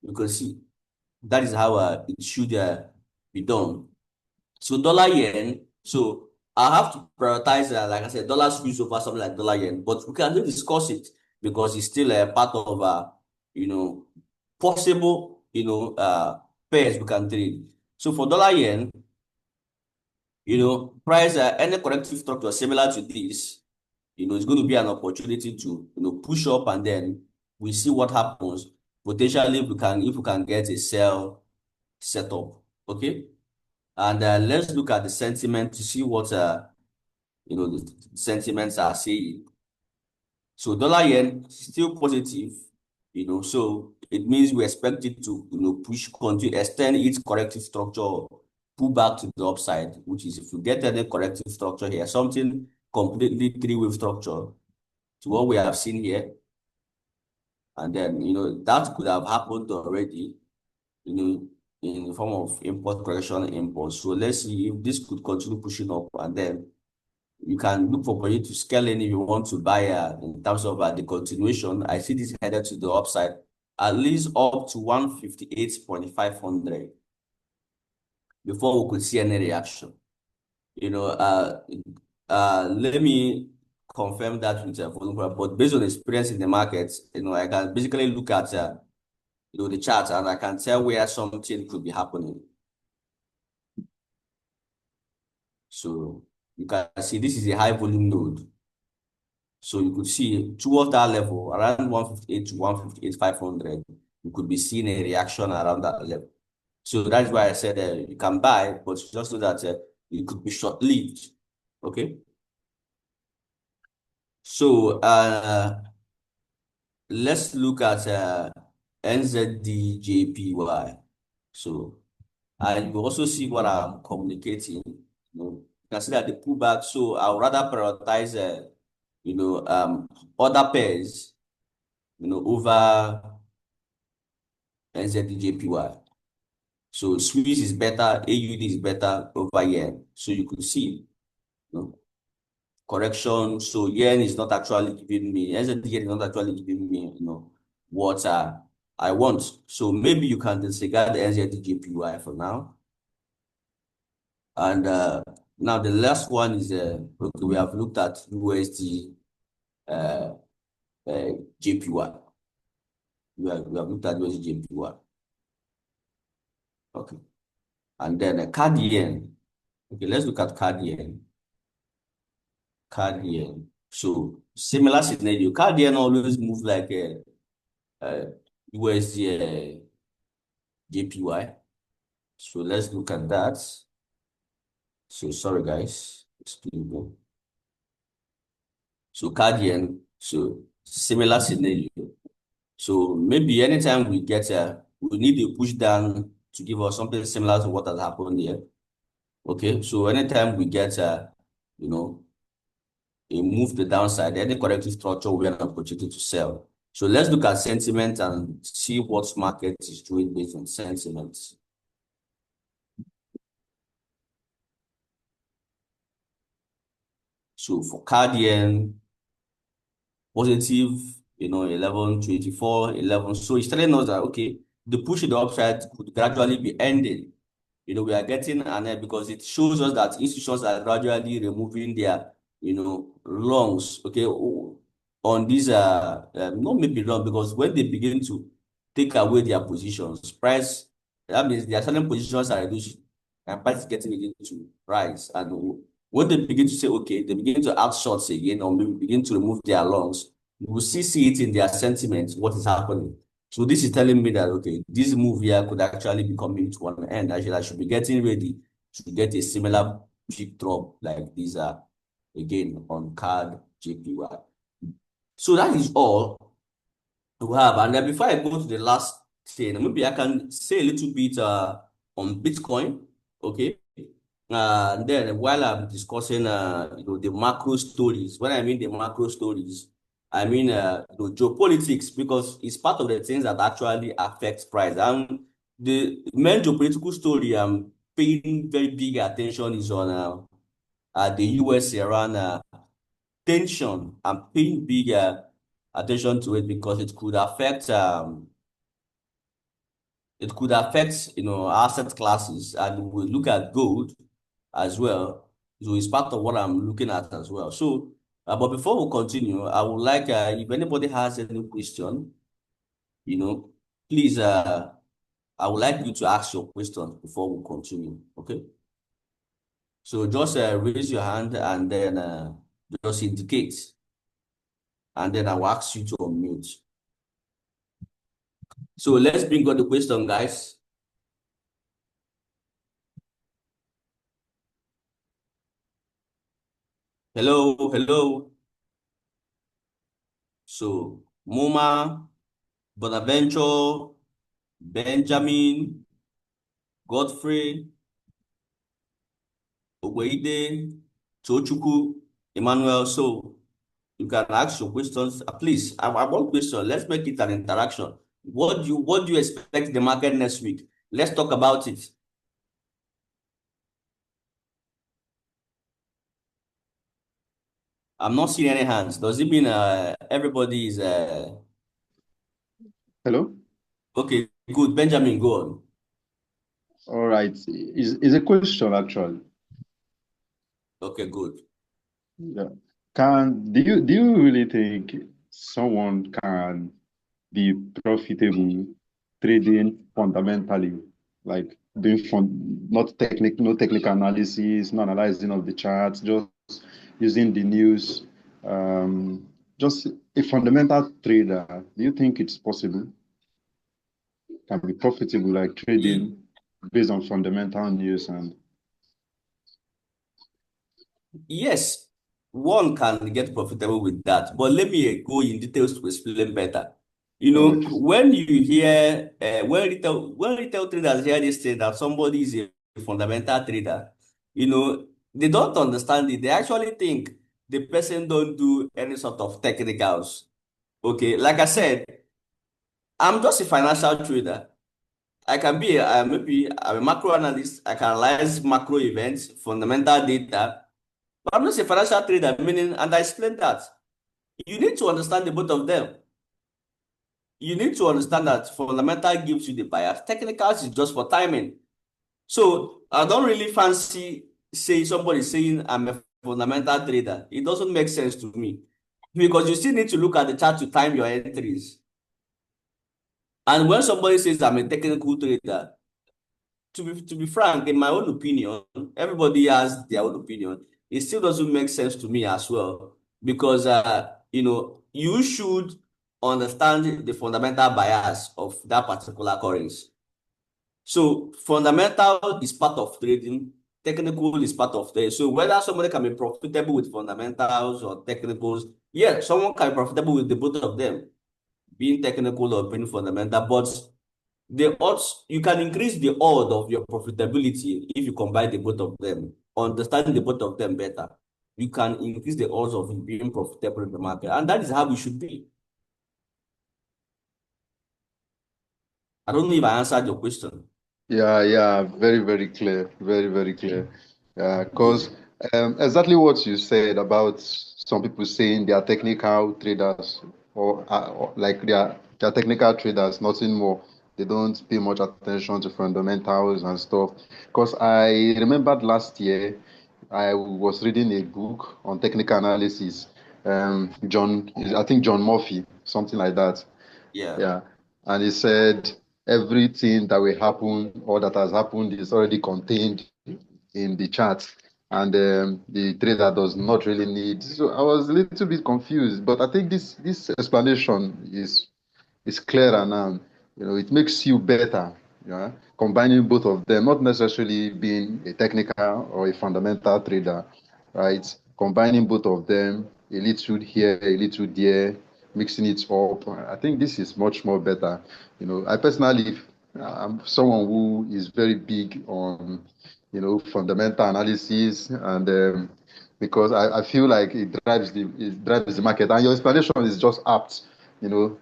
You can see that is how it should be done. So dollar yen, so I have to prioritize, like I said, dollar Swiss over something like dollar yen, but we can still discuss it because it's still a part of, possible, pairs we can trade. So for dollar yen, price, any corrective structure similar to this, it's going to be an opportunity to, push up, and then we see what happens. Potentially, if we can get a sell set up, okay? And let's look at the sentiment to see what the sentiments are saying. So dollar yen still positive, so it means we expect it to push, continue, extend its corrective structure, pull back to the upside, which is if we get any corrective structure here, something completely three-wave structure to what we have seen here. And then that could have happened already, in the form of import correction impulse. So let's see if this could continue pushing up, and then you can look for you to scale in if you want to buy in terms of the continuation. I see this headed to the upside, at least up to 158.500 before we could see any reaction. Let me confirm that with volume, but based on experience in the market, I can basically look at the chart, and I can tell where something could be happening. So you can see this is a high volume node. So you could see towards that level, around 158 to 158,500, you could be seeing a reaction around that level. So that's why I said you can buy, but just so that it could be short-lived. Okay. So let's look at NZDJPY. So and you also see what I'm communicating. You can see that the pullback. So I'll rather prioritize other pairs, over NZDJPY. So Swiss is better, AUD is better over yen. So you could see, correction. So yen is not actually giving me, NZD yen is not actually giving me, what I want. So maybe you can disregard the NZDJPY for now. And now the last one is, okay, we have looked at USD JPY. We have looked at USD JPY. Okay. And then CAD yen. Okay, let's look at CAD yen. CAD yen. So similar scenario. CAD yen always move like a USD JPY. So let's look at that. So sorry guys, excuse me. So CAD yen. So similar scenario. So maybe anytime we get we need a push down to give us something similar to what has happened here. Okay, so anytime we get you know, a move to the downside, any corrective structure will be an opportunity to sell. So let's look at sentiment and see what market is doing based on sentiment. So for CAD yen, positive, 11.24, 11. So it's telling us that, okay, the push in the upside could gradually be ending. We are getting because it shows us that institutions are gradually removing their, longs, okay, on these, not maybe long, because when they begin to take away their positions, price, that means their selling positions are reduced and price is getting begin to rise. And when they begin to say, okay, they begin to add shorts again, or maybe begin to remove their longs, you will see it in their sentiments, what is happening. So this is telling me that, okay, this move here could actually be coming to an end. I should be getting ready to get a similar big drop like these are again on CAD JPY. So that is all to have. And then before I go to the last thing, maybe I can say a little bit on Bitcoin. Okay. And then while I'm discussing the macro stories, when I mean the macro stories, I mean the geopolitics, because it's part of the things that actually affects price. And the main geopolitical story I'm paying very big attention is on the US Iran tension. I'm paying big attention to it because it could affect asset classes, and we look at gold as well. So it's part of what I'm looking at as well. So, but before we continue, I would like if anybody has any question, you know, please, I would like you to ask your questions before we continue. Okay. So just raise your hand and then just indicate, and then I will ask you to unmute. So let's bring on the question, guys. Hello, hello. So Moma, Bonaventure, Benjamin, Godfrey, Ogbeide, Tochukwu, Emmanuel. So you can ask your questions. Please, I want question. Let's make it an interaction. What do you expect the market next week? Let's talk about it. I'm not seeing any hands. Does it mean everybody is Hello? okay? Good. Benjamin, go on. All right. Is a question actually. Okay, good. Yeah. Do you really think someone can be profitable trading fundamentally, like doing no technical analysis, no analyzing of the charts, just using the news, just a fundamental trader? Do you think it's possible? Can be profitable like Ye- trading based on fundamental news and Yes, one can get profitable with that, but let me go in details to explain better. okay. When you hear when retail traders hear this thing that somebody is a fundamental trader, they don't understand it. They actually think the person don't do any sort of technicals. Okay, like I said, I'm just a financial trader. I can be maybe I'm a macro analyst. I can analyze macro events, fundamental data, but I'm not a financial trader, meaning, and I explained that. You need to understand the both of them. You need to understand that fundamental gives you the bias. Technicals is just for timing. So I don't really fancy say somebody saying I'm a fundamental trader. It doesn't make sense to me because you still need to look at the chart to time your entries. And when somebody says I'm a technical trader, to be frank, in my own opinion, everybody has their own opinion. It still doesn't make sense to me as well because you should understand the fundamental bias of that particular currency. So fundamental is part of trading, technical is part of trading. So whether somebody can be profitable with fundamentals or technicals, yeah, someone can be profitable with the both of them, being technical or being fundamental, but the odds, you can increase the odds of your profitability if you combine the both of them. Understanding the both of them better, you can increase the odds of being profitable in the market, and that is how we should be. I don't know if I answered your question. Yeah, very, very clear. Very, very clear. Because Good. exactly what you said about some people saying they are technical traders or like they are technical traders, nothing more. They don't pay much attention to fundamentals and stuff. Because I remembered last year I was reading a book on technical analysis. I think John Murphy, something like that. Yeah. Yeah. And he said everything that will happen or that has happened is already contained in the chart. And the trader does not really need. So I was a little bit confused, but I think this explanation is clearer now. It makes you better. Yeah, combining both of them, not necessarily being a technical or a fundamental trader, right? Combining both of them, a little here, a little there, mixing it up. I think this is much more better. I personally, I'm someone who is very big on, fundamental analysis and because I feel like it drives the market. And your explanation is just apt.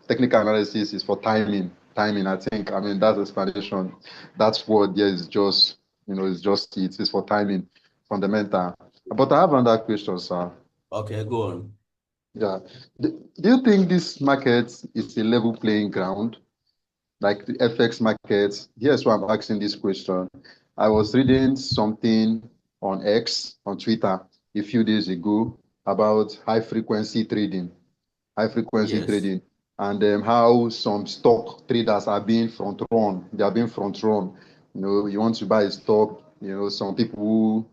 Technical analysis is for timing. Timing, I think. I mean, that's explanation. That's what there is just, it's just it's for timing, fundamental. But I have another question, sir. Okay, go on. Yeah. Do you think this market is a level playing ground, like the FX market? Here's why I'm asking this question. I was reading something on X, on Twitter, a few days ago about high frequency Yes. trading, and how some stock traders are being front run. They are being front run. You want to buy a stock, some people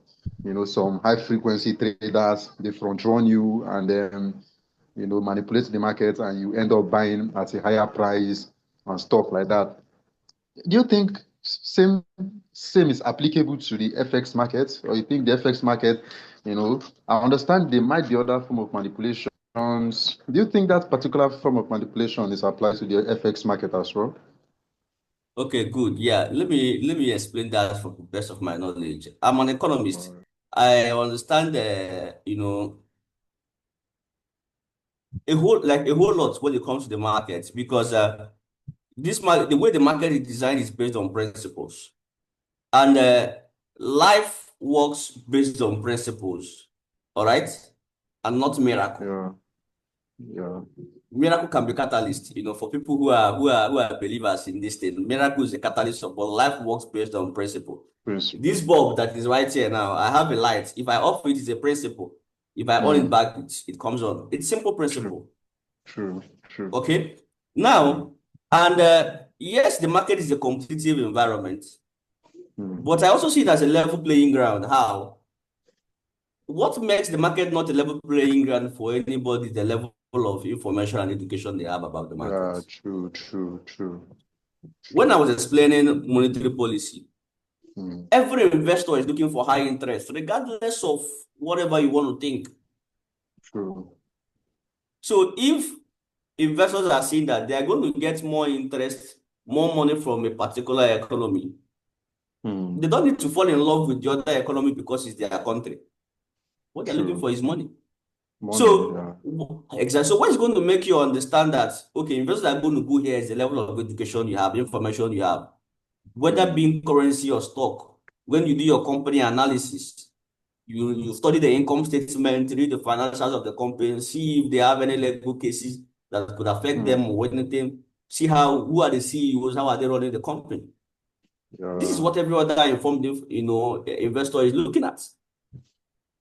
who, some high frequency traders, they front run you and manipulate the market and you end up buying at a higher price and stuff like that. Do you think same is applicable to the FX market, or you think the FX market, I understand there might be other form of manipulations. Do you think that particular form of manipulation is applied to the FX market as well? Okay, good. Yeah, let me explain that from the best of my knowledge. I'm an economist. Alright. I understand a whole lot when it comes to the market because the way the market is designed is based on principles, and life works based on principles, all right, and not miracle. Yeah, yeah, Miracle can be catalyst, for people who are believers in this thing. Miracle is a catalyst, but life works based on principle. This principle. bulb that is right here now, I have a light. If I off it, it's a principle. If I on it Mm, back, it comes on. It's simple true, principle. true, true. Okay. Now, and yes, the market is a competitive environment, Mm, but I also see it as a level playing ground. How? What makes the market not a level playing ground for anybody is the level of information and education they have about the market. yeah, true, true, true, When I true. was explaining monetary policy, Mm, every investor is looking for high interest, regardless of whatever you want to think. true. So if investors are seeing that they are going to get more interest, more money from a particular economy, Mm, they don't need to fall in love with the other economy because it's their country. What they're looking true. for is money. Money, So, yeah. exactly. So, what is going to make you understand that, okay, investors are going to go here is the level of education you have, information you have. whether being currency or stock. When you do your company analysis, you study the income statement, read the financials of the company, see if they have any legal cases that could affect them or anything. See who are the CEOs, how are they running the company. This is what every other informed, investor is looking at.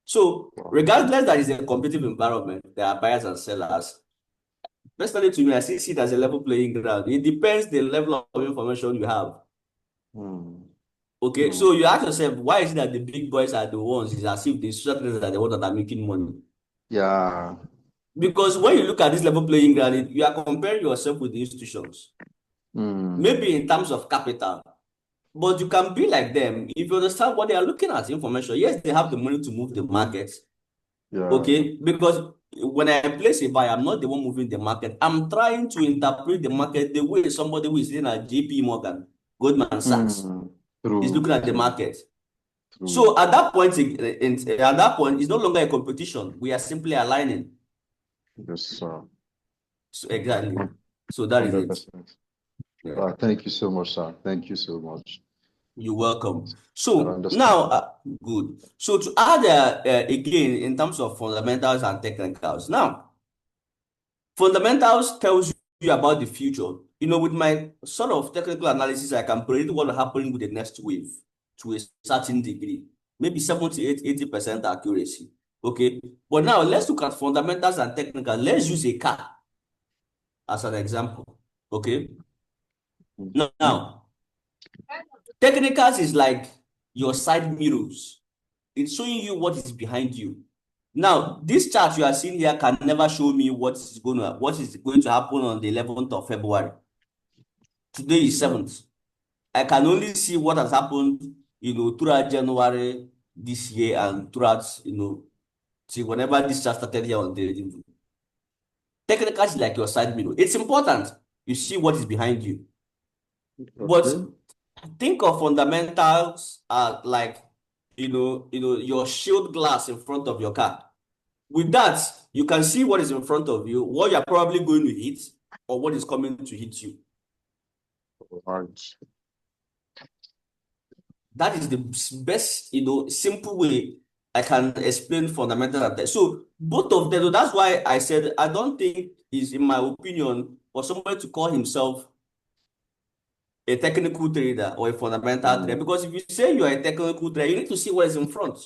So regardless that it's a competitive environment, there are buyers and sellers. Personally, to me, I see it as a level playing ground. It depends the level of information you have. Okay, so you ask yourself, why is it that the big boys are the ones? It's as if the social traders are the ones that are making money. Yeah. Because when you look at this level playing ground, you are comparing yourself with the institutions. Maybe in terms of capital, but you can be like them if you understand what they are looking at, information. Yes, they have the money to move the market. Yeah. Okay, because when I place a buy, I'm not the one moving the market. I'm trying to interpret the market the way somebody who is sitting at JP Morgan, Goldman Sachs, is looking at the market. So at that point, it's no longer a competition. We are simply aligning. Yes, sir. So exactly. So that is it. 100%. Yeah. Thank you so much, sir. Thank you so much. You're welcome. So now, good. So to add again in terms of fundamentals and technicals. Now, fundamentals tells you about the future. With my sort of technical analysis, I can predict what will happen with the next wave to a certain degree, maybe 78, 80% accuracy. Okay. But now let's look at fundamentals and technical. Let's use a car as an example. Okay. Now, technicals is like your side mirrors. It's showing you what is behind you. Now, this chart you are seeing here can never show me what is going to happen on the 11th of February. Today is 7th. I can only see what has happened, throughout January this year and throughout, see whenever this chart started here on the technical is like your side mirror. It's important you see what is behind you. But think of fundamentals like your shield glass in front of your car. With that, you can see what is in front of you, what you're probably going to hit, or what is coming to hit you. That is the best, simple way I can explain fundamentals. So both of them, that's why I said I don't think is, in my opinion, for somebody to call himself a technical trader or a fundamental trader. Because if you say you are a technical trader, you need to see what is in front.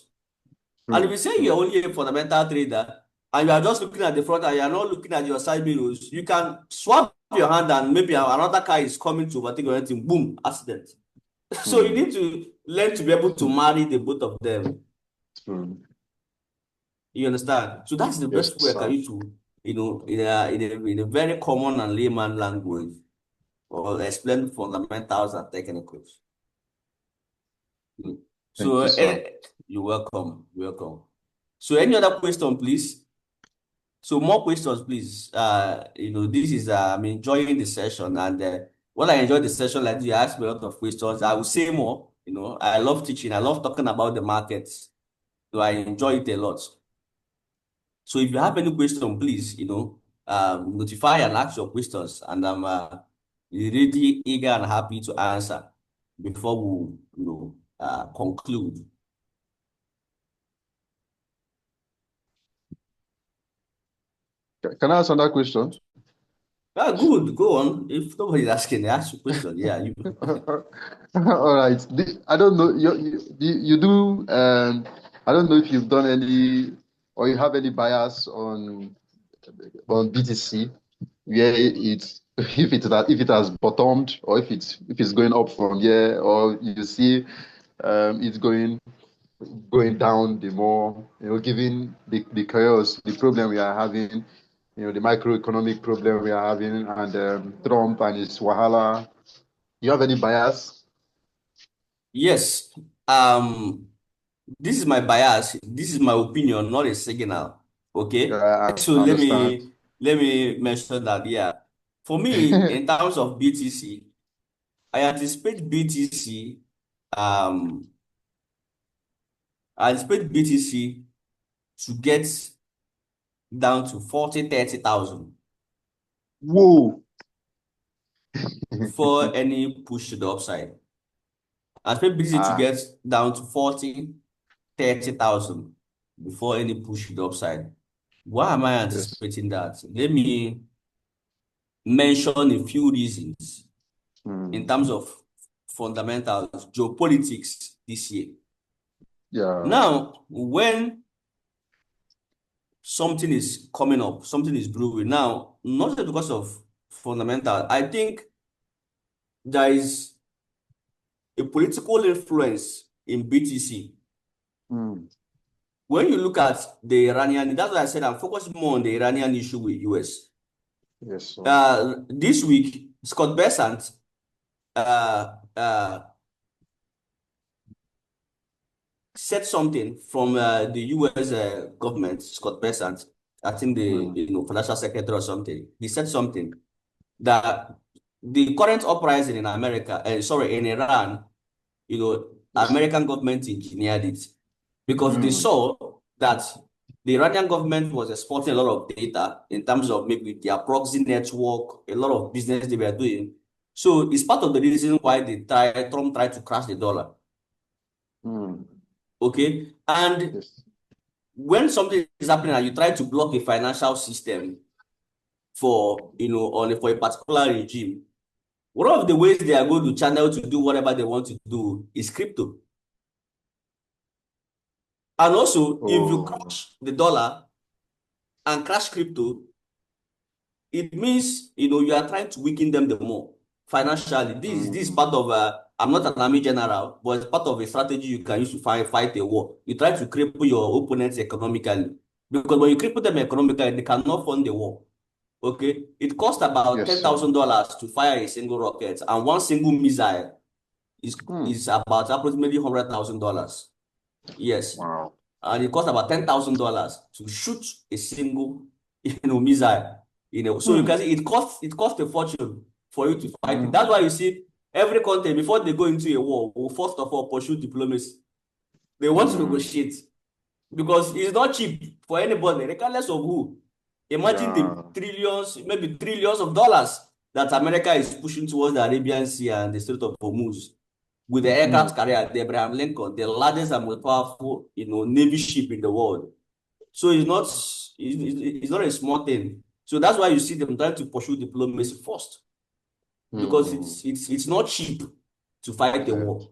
And if you say you're only a fundamental trader and you are just looking at the front and you are not looking at your side mirrors, you can swap your hand and maybe another car is coming to overtake or anything, boom, accident. So you need to learn to be able to marry the both of them. You understand? So that's the best way I can use to, in a very common and layman language, or explain fundamentals and technicals. So you're welcome. Welcome. So any other question, please? So more questions, please. This is I'm enjoying the session, and when I enjoy the session, like you ask me a lot of questions, I will say more. I love teaching. I love talking about the markets. So I enjoy it a lot. So if you have any question, please, notify and ask your questions, and I'm really eager and happy to answer before we, conclude. Can I answer that question? Good. Go on. If nobody's asking, ask your question. Yeah. All right. I don't know. You do. I don't know if you've done any or you have any bias on BTC, where if it has bottomed or if it's going up from here, or you see it's going down the more, given the chaos, the problem we are having, the microeconomic problem we are having, and Trump and his wahala. You have any bias? Yes. This is my bias. This is my opinion, not a signal. Okay. So let me mention that. Yeah. For me, in terms of BTC, I anticipate BTC. I anticipate BTC to get down to 40, 30,000. Whoa. For any push to the upside. I expect BTC to Ah, get down to 40, 30,000 before any push to the upside. Why am I yes. anticipating that? Let me mention a few reasons in Mm, terms of fundamentals, geopolitics this year. yeah. Now, when something is coming up, something is brewing, now, not just because of fundamental, I think there is a political influence in BTC. Mm, When you look at the Iranian, that's why I said I'm focusing more on the Iranian issue with US. yes, sir. This week, Scott Bessent uh, uh, said something from the US government, Scott Bessent, I think the Mm, financial secretary or something. He said something that the current uprising in America, sorry, in Iran, yes. American government engineered it because they Mm, saw that the Iranian government was exporting a lot of data in terms of maybe their proxy network, a lot of business they were doing. So it's part of the reason why Trump tried to crash the dollar. mm, Okay. And yes. when something is happening and you try to block a financial system for a particular regime, one of the ways they are going to channel to do whatever they want to do is crypto. And also, if you Oh, crash the dollar and crash crypto, it means you are trying to weaken them the more financially. This is mm, part of I'm not an army general, but it's part of a strategy you can use to fight a war. You try to cripple your opponents economically because when you cripple them economically, they cannot fund the war. Okay, it costs about yes, ten sir. thousand dollars to fire a single rocket, and one single missile is Mm, is about approximately $100,000. Yes, wow. and it costs about $10,000 to shoot a single, missile. So you can Mm, see it costs a fortune for you to fight it. That's mm, why you see every country before they go into a war will first of all pursue diplomacy. They want to mm, negotiate because it's not cheap for anybody, regardless of who. Imagine the yeah. trillions, maybe trillions of dollars that America is pushing towards the Arabian Sea and the Strait of Hormuz with the aircraft Mm, carrier, the Abraham Lincoln, the largest and most powerful, navy ship in the world. So it's not a small thing. So that's why you see them trying to pursue diplomacy first because mm, it's not cheap to fight the yeah. war.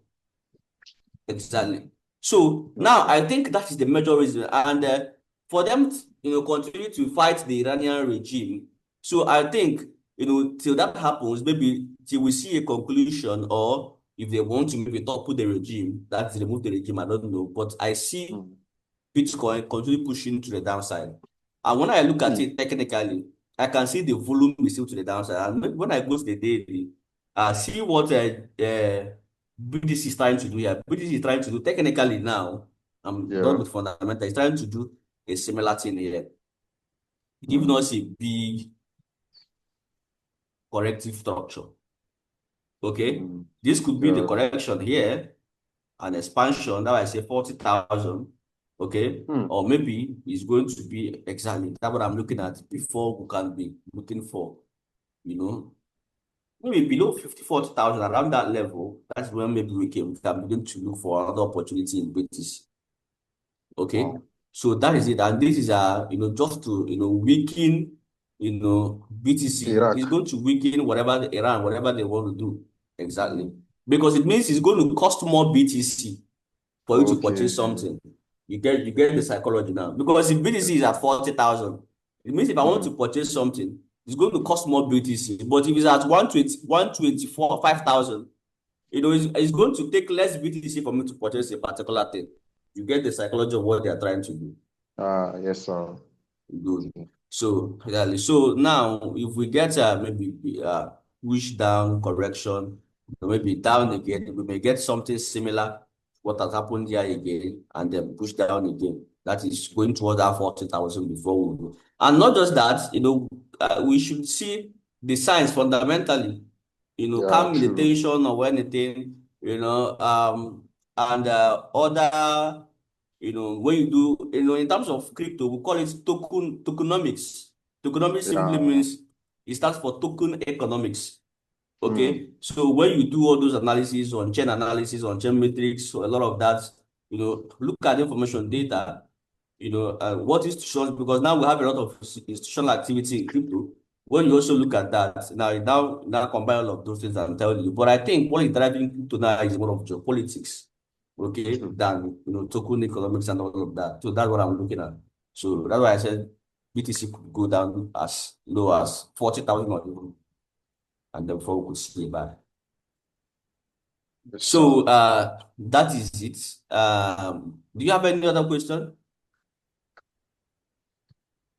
Exactly. So now Okay. I think that is the major reason, and for them, continue to fight the Iranian regime. So I think till that happens, maybe till we see a conclusion, or if they want to maybe topple the regime, that's remove the regime. I don't know, but I see Mm, Bitcoin continue pushing to the downside. And when I look at mm, it technically, I can see the volume is still to the downside. And when I go to the daily, I see what BTC is trying to do here. BTC is trying to do technically now. I'm done yeah. with fundamental. It's trying to do a similar thing here. Giving Mm, us a big corrective structure. Okay, mm, this could be the yeah. correction here, an expansion, that I say 40,000, okay? Mm, Or maybe it's going to be exactly that's what I'm looking at before we can be looking for, you know, maybe below 50, 40,000 around that level. That's when maybe we can begin to look for another opportunity in British, okay? wow. So that is Mm, it. And this is just to weaken, BTC. It's Iraq. going to weaken Iran, whatever they want to do. Exactly. Because it means it's going to cost more BTC for you to purchase Okay. something. You get the psychology now. Because if BTC is Yes. at 40,000, it means if I want to Mm, purchase something, it's going to cost more BTC. But if it's at 120, 124, 5,000, it's going to take less BTC for me to purchase a particular thing. You get the psychology of what they are trying to do. yes, sir. Good. So, really, so now if we get maybe push down correction, or maybe down again, we may get something similar to what has happened here again, and then push down again. That is going towards that 40,000 before we do. And not just that, we should see the signs fundamentally, Yeah, calm true. meditation or anything, and other when you do, in terms of crypto, we call it tokenomics. Tokenomics simply Yeah. means it stands for token economics. Okay, so when you do all those analysis on chain matrix, so a lot of that, look at the information data, what institutions, because now we have a lot of institutional activity in crypto. When you also look at that, now combine all of those things I'm telling you. But I think what is driving crypto now is more of geopolitics, okay, than token economics and all of that. So that's what I'm looking at. So that's why I said BTC could go down as low as 40,000 or even, and then before we could see it back. Yes, So sir. that is it. Do you have any other question?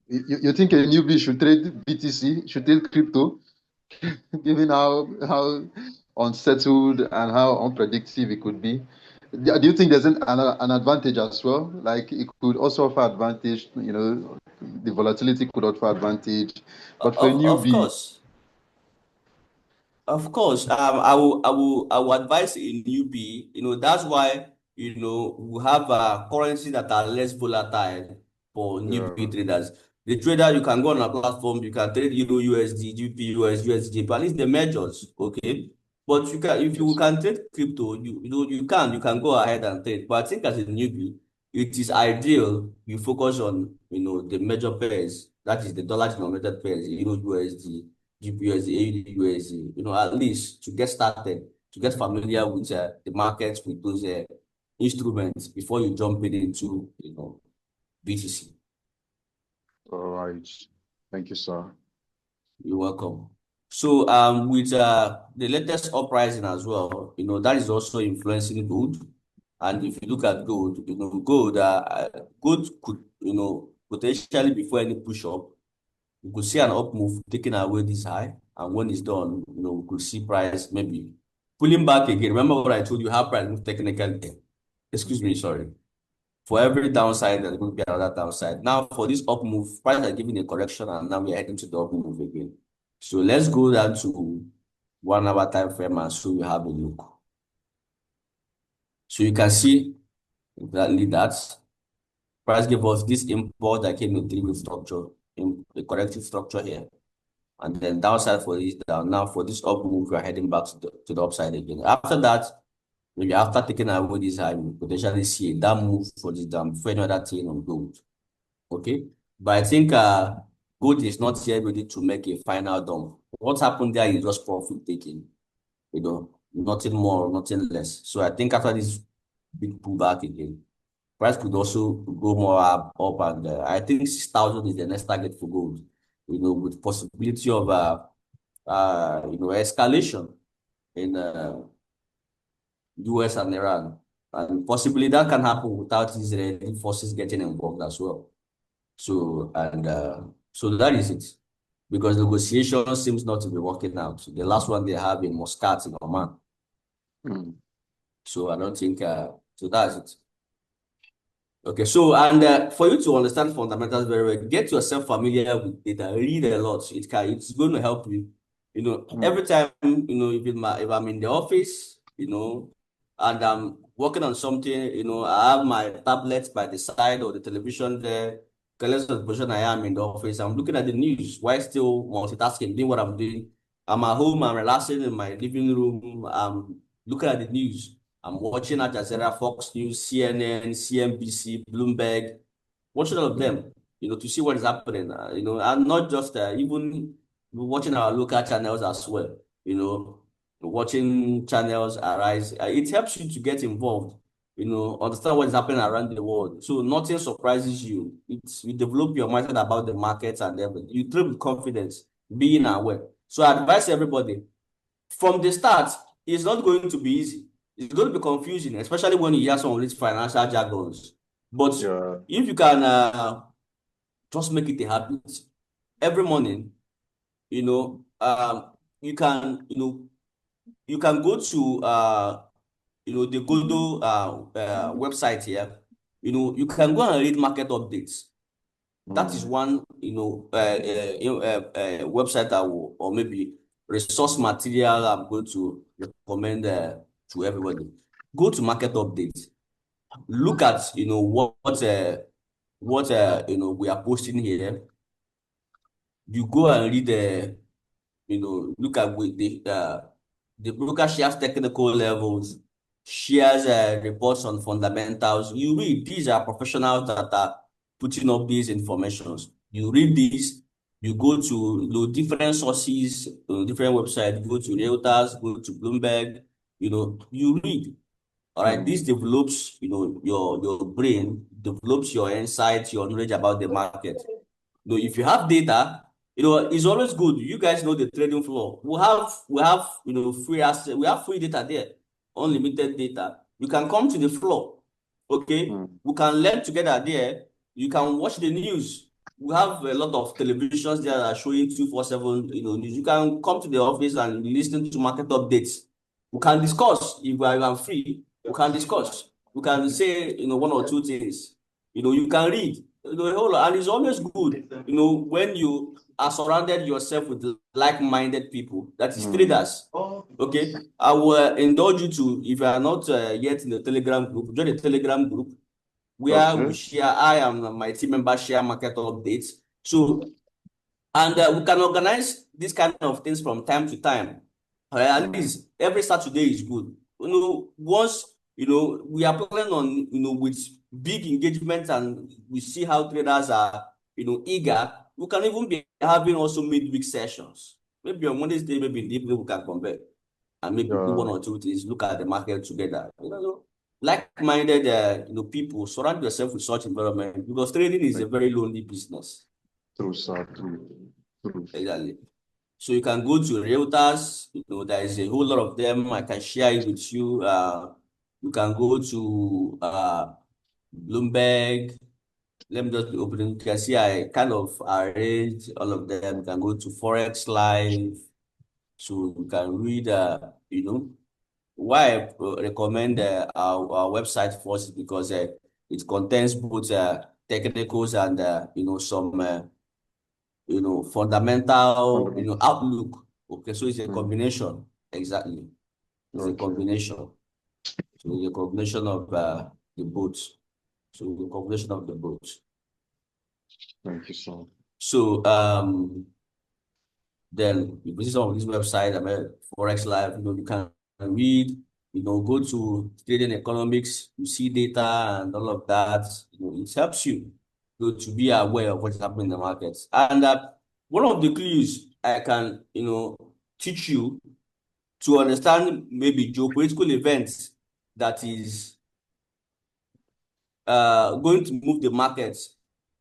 You think a newbie should trade BTC, should trade crypto, given how unsettled and how unpredictable it could be? Do you think there's an advantage as well? Like it could also offer advantage, the volatility could offer advantage, but for a Of newbie, course. Of course, I will advise a newbie, that's why, we have currencies that are less volatile for yeah, newbie traders. The trader, you can go on a platform, you can trade Euro USD, GPUS, USD, at least the majors, okay? But if you yes, can trade crypto, you can go ahead and trade. But I think as a newbie, it is ideal you focus on, the major pairs, that is the dollar denominated pairs, Euro USD, GPUSD, AUD, at least to get started, to get familiar with the markets with those instruments before you jump into, BTC. all right. Thank you, sir. You're welcome. So with the latest uprising as well, that is also influencing gold. And if you look at gold, gold could, potentially before any push up, we could see an up move taking away this high. And when it's done, we could see price maybe pulling back again. Remember what I told you, how price move technically. Excuse me, sorry. For every downside, there's going to be another downside. Now, for this up move, price are giving a correction, and now we're heading to the up move again. So let's go down to 1 hour time frame and so we have a look. So you can see exactly that price gave us this import that came in three-way structure, in the corrective structure here. And then downside for this down. Now for this up move, we're heading back to the upside again. After that, maybe after taking away this high, we potentially see a down move for this down before another thing on gold. Okay. But I think gold is not yet ready to make a final dump. What happened there is just profit taking, nothing more, nothing less. So I think after this big pullback again, price could also go more up and I think 6,000 is the next target for gold, with possibility of escalation in US and Iran. And possibly that can happen without Israeli forces getting involved as well. So so that is it. Because negotiation seems not to be working out. The last one they have in Muscat in Oman. Mm. So I don't think so that's it. Okay, so and for you to understand fundamentals very well, get yourself familiar with data, read a lot. It's going to help you. Every time, if I'm in the office, and I'm working on something, I have my tablet by the side or the television there. Regardless of the position I am in the office, I'm looking at the news while still multitasking, doing what I'm doing. I'm at home, I'm relaxing in my living room, I'm looking at the news. I'm watching Al Jazeera, Fox News, CNN, CNBC, Bloomberg, watching all of them, to see what is happening. And not just even watching our local channels as well, watching channels arise. It helps you to get involved, understand what is happening around the world. So nothing surprises you. You develop your mindset about the markets and everything. You trade with confidence, being aware. So I advise everybody from the start, it's not going to be easy. It's going to be confusing, especially when you hear some of these financial jargons. But Yeah. if you can just make it a habit every morning, you can, go to the Goldo website here. You can go and read market updates. That is Mm. one, website that will, or maybe resource material I'm going to recommend to everybody. Go to market updates. Look at, what we are posting here. You go and read look at with the The broker shares technical levels, shares reports on fundamentals. You read, these are professionals that are putting up these informations. You read these, you go to different sources, different websites, go to Reuters, go to Bloomberg, you read. All right, this develops, your brain, develops your insights, your knowledge about the market. If you have data, it's always good. You guys know the trading floor. We have free access. We have free data there, unlimited data. You can come to the floor. Okay, we can learn together there. You can watch the news. We have a lot of televisions there that are showing 247, news. You can come to the office and listen to market updates. We can discuss if we are free. We can discuss. We can say one or two things. You can read. And it's always good, when you are surrounded yourself with like-minded people, that is traders. Okay, I will indulge you to, if you are not yet in the Telegram group, join the Telegram group where we share. I am my team member share market updates. So, and we can organize these kind of things from time to time. At least every Saturday is good. Once we are planning on with big engagement, and we see how traders are eager. We can even be having also midweek sessions. Maybe on Wednesday, maybe in the evening we can come back and maybe do one or two things, look at the market together. Like-minded people, surround yourself with such environment, because trading is a very lonely business. True, sir. True. Exactly. So you can go to Reuters, there is a whole lot of them. I can share it with you. You can go to Bloomberg. Let me just be opening. You can see I kind of arranged all of them. You can go to Forex Live. So you can read, why I recommend our website first is because it contains both technicals and some fundamental outlook. Okay, so it's a combination. Exactly, it's a combination. So the combination of the both. So the combination of the both. Thank you, sir. So then you visit some of these websites, Forex Live. You can read. Go to trading economics. You see data and all of that. It helps you to be aware of what's happening in the markets. And one of the clues I can teach you to understand maybe geopolitical events that is going to move the markets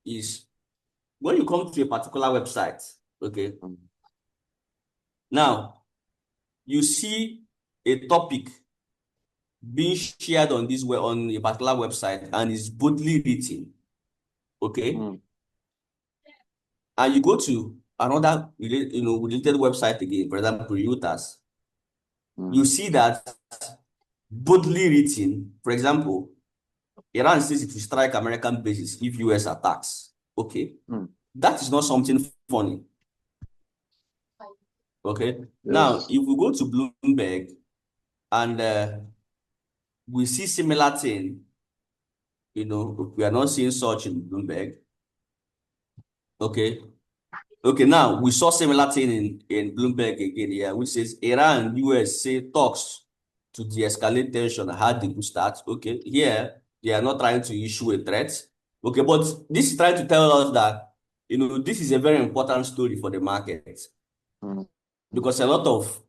is when you come to a particular website. Okay. Now you see a topic being shared on a particular website, and is boldly written. Okay. And you go to another related website again, for example, Reuters. You see that boldly written, for example, Iran says it will strike American bases if US attacks. Okay. That is not something funny. Okay. Yes. Now, if we go to Bloomberg and we see similar thing, we are not seeing such in Bloomberg. Okay. Okay, now we saw similar thing in Bloomberg again here, which says Iran and US say talks to de-escalate tension had the good start. Okay, here they are not trying to issue a threat. Okay, but this is trying to tell us that this is a very important story for the market, because a lot of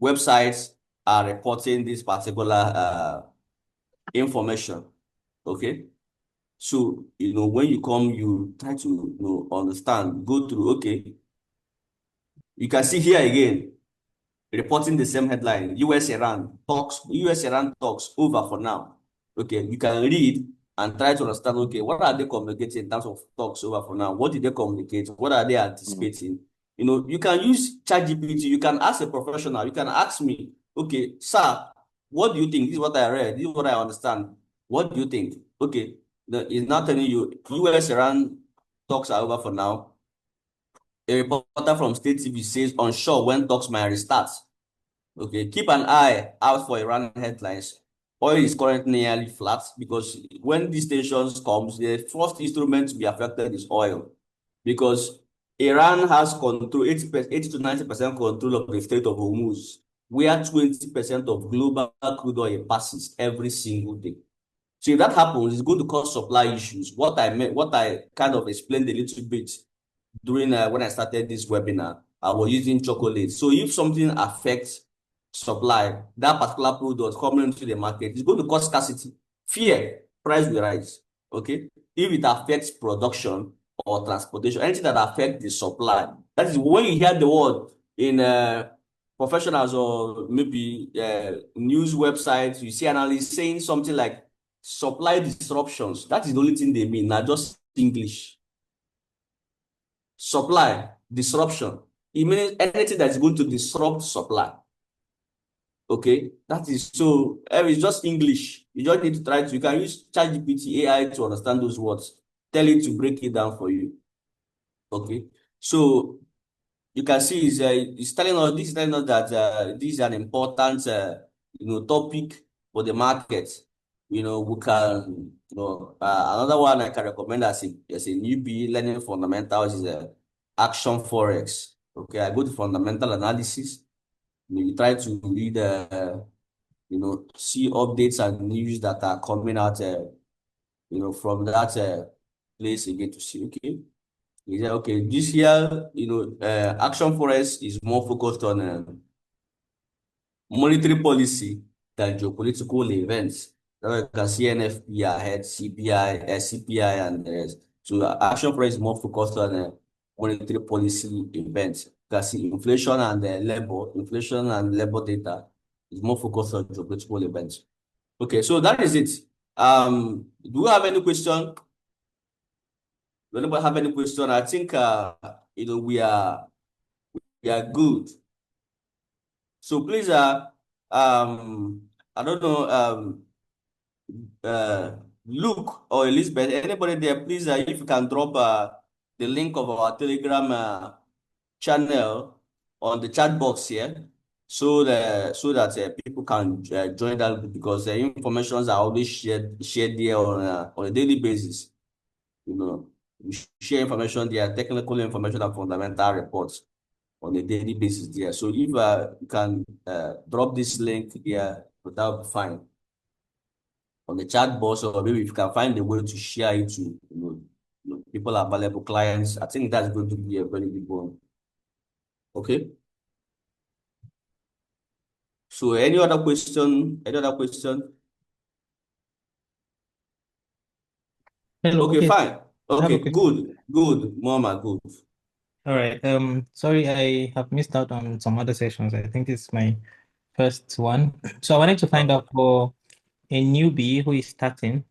websites are reporting this particular information. Okay. So, when you come, you try to understand, go through. Okay. You can see here again, reporting the same headline, US-Iran talks over for now. Okay. You can read and try to understand, okay, what are they communicating in terms of talks over for now? What did they communicate? What are they anticipating? You can use ChatGPT. You can ask a professional. You can ask me, okay, sir, what do you think? This is what I read. This is what I understand. What do you think? Okay. It's not telling you US-Iran talks are over for now. A reporter from State TV says unsure when talks might restart. Okay, keep an eye out for Iran headlines. Oil is currently nearly flat, because when these tensions comes, the first instrument to be affected is oil, because Iran has control 80 to 90% control of the Strait of Hormuz. where 20% of global crude oil passes every single day. So if that happens, it's going to cause supply issues. What I kind of explained a little bit during when I started this webinar, I was using chocolate. So if something affects supply, that particular product coming into the market is going to cause scarcity, fear, price will rise. Okay, if it affects production or transportation, anything that affects the supply, that is when you hear the word in professionals or maybe news websites, you see analysts saying something like supply disruptions. That is the only thing they mean, not just English. Supply disruption. It means anything that's going to disrupt supply. Okay, that is so. It's just English. You just need to try to. You can use ChatGPT AI to understand those words. Tell it to break it down for you. Okay, so you can see it's telling us this is telling us that this is an important topic for the market. We can another one I can recommend as a newbie learning fundamentals is Action Forex. Okay, I go to fundamental analysis. You try to read see updates and news that are coming out from that place again to see, okay. Is that okay? This year, Action Forest is more focused on monetary policy than geopolitical events. Now you can see NFP ahead, CPI, and the rest. So Action Forest is more focused on monetary policy events. You can see inflation and labor data is more focused on geopolitical events. Okay, so that is it. Do you have any question? Do anybody have any question? I think we are good. So please I don't know Luke or Elizabeth, anybody there, please if you can drop the link of our Telegram channel on the chat box here so that people can join that group because the informations are always shared there on a daily basis. We share information there, technical information and fundamental reports on a daily basis there. So if you can drop this link here, that would be fine on the chat box, or maybe if you can find a way to share it to people available clients. I think that's going to be a very big one. Okay. So any other question? Any other question? Hello, Okay, okay. fine. I have a Okay, question. good, Mama, good. All right. Sorry, I have missed out on some other sessions. I think this is my first one. So I wanted to find out for a newbie who is starting,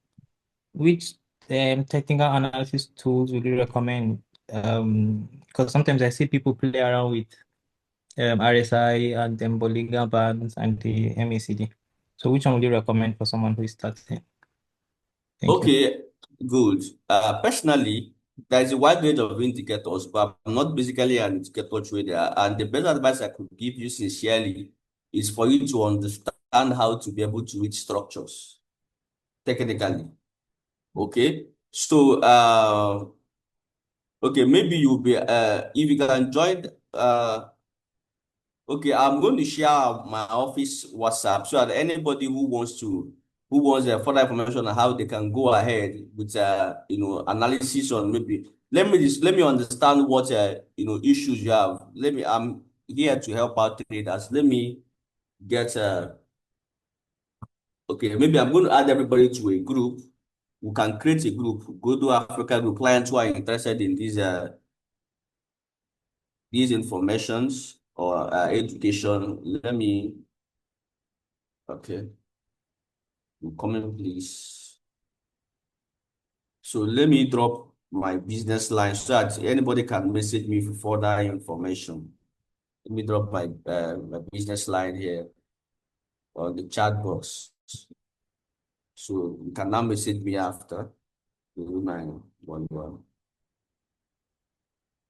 which technical analysis tools would you recommend? Because sometimes I see people play around with RSI and then Bollinger Bands and the MACD. So which one would you recommend for someone who is starting? Thank you. Okay, good. Personally, there is a wide range of indicators, but I'm not basically an indicator trader. And the best advice I could give you sincerely is for you to understand how to be able to read structures technically. Okay. So, okay, maybe you'll be, if you can join, okay, I'm going to share my office WhatsApp so that anybody who wants further information on how they can go ahead with analysis on maybe let me understand what issues you have. I'm here to help out traders. Let me get okay, maybe I'm going to add everybody to a group. We can create a group, go to Africa group, clients who are interested in these informations or education. Let me okay. Comment, please. So let me drop my business line so that anybody can message me for further information. Let me drop my business line here on the chat box. So you can now message me after 0911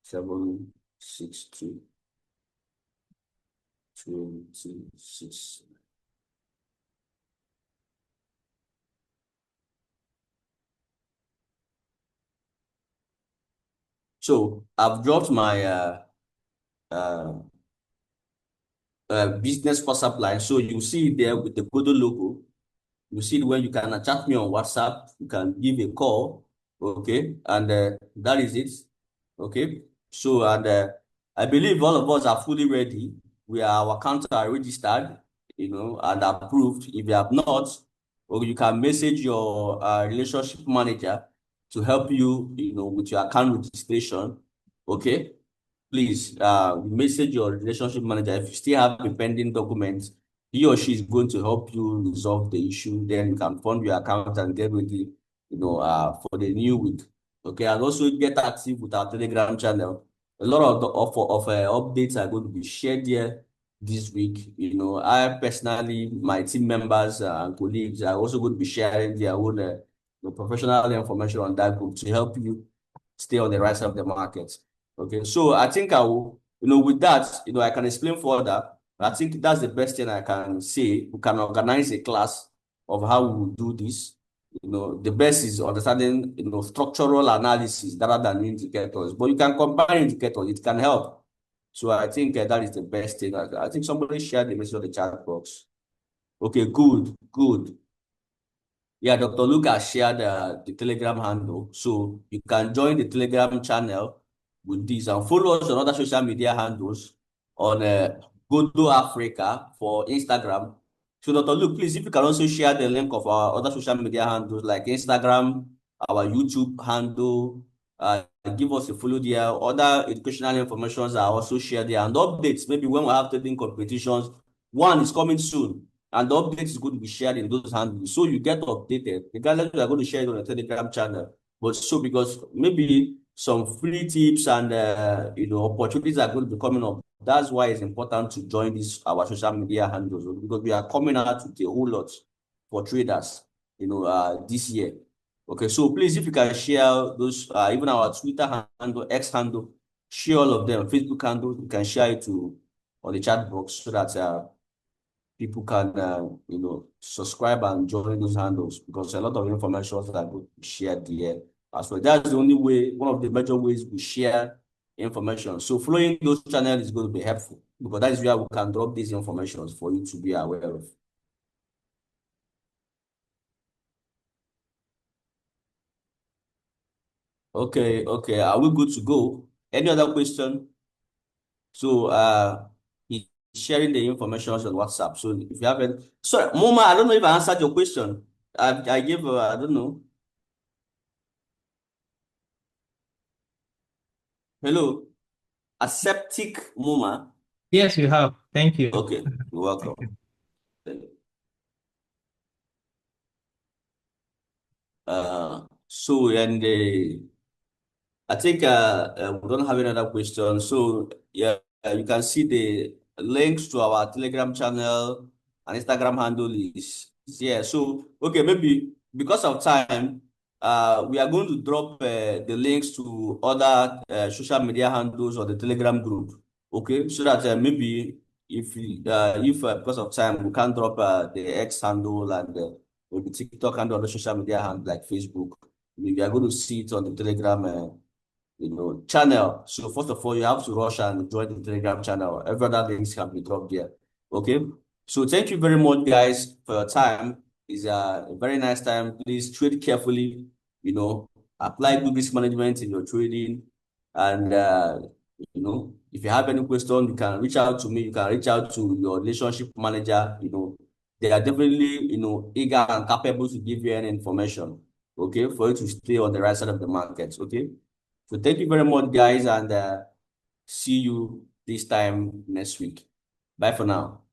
762 26. So I've dropped my business WhatsApp line. So you see it there with the Godo logo. You see it when you can chat me on WhatsApp. You can give a call. Okay. And that is it. Okay. So, and I believe all of us are fully ready. Our accounts are registered, and approved. If you have not, or you can message your relationship manager to help you, with your account registration. Okay. Please message your relationship manager. If you still have a pending document, he or she is going to help you resolve the issue. Then you can fund your account and get ready, for the new week. Okay, and also get active with our Telegram channel. A lot of updates are going to be shared here this week. I personally, my team members and colleagues are also going to be sharing their own professional information on that group to help you stay on the right side of the market. Okay, so I think I will, with that, I can explain further. I think that's the best thing I can say. We can organize a class of how we will do this. The best is understanding, structural analysis rather than indicators. But you can combine indicators. It can help. So I think that is the best thing. I think somebody shared the message on the chat box. Okay, good, good. Yeah, Dr. Lucas shared the Telegram handle. So you can join the Telegram channel with this and follow us on other social media handles on Godo Africa for Instagram. So Dr. Luke, please, if you can also share the link of our other social media handles like Instagram, our YouTube handle, give us a follow there. Other educational informations are also shared there and updates. Maybe when we have trading competitions, one is coming soon. And the update is going to be shared in those handles. So you get updated. Regardless, we are going to share it on the Telegram channel. But so because maybe some free tips and opportunities are going to be coming up. That's why it's important to join our social media handles, because we are coming out with a whole lot for traders, this year. Okay, so please, if you can share those, even our Twitter handle, X handle, share all of them. Facebook handle, you can share it on the chat box so that people can, subscribe and join those handles, because a lot of information that will be shared there as well. That's the only way, one of the major ways we share information. So following those channels is going to be helpful, because that is where we can drop these information for you to be aware of. Okay, okay. Are we good to go? Any other question? So he's sharing the information on WhatsApp. So if you haven't, sorry, Moma, I don't know if I answered your question. I gave, I don't know. Hello, aseptic Moma. Yes, you have. Thank you. Okay, you're welcome. So and I think we don't have any other questions. So yeah, you can see the links to our Telegram channel and Instagram handle is here. So okay, maybe because of time, we are going to drop the links to other social media handles or the Telegram group. Okay, so that maybe if because of time we can't drop the X handle and maybe TikTok handle or the social media handle like Facebook, we are going to see it on the Telegram. Channel. So first of all, you have to rush and join the Telegram channel. Every other links can be dropped there. Okay. So thank you very much, guys, for your time. It's a very nice time. Please trade carefully. Apply good risk management in your trading. And if you have any question, you can reach out to me. You can reach out to your relationship manager. They are definitely eager and capable to give you any information. Okay, for you to stay on the right side of the market. Okay. So thank you very much, guys, and see you this time next week. Bye for now.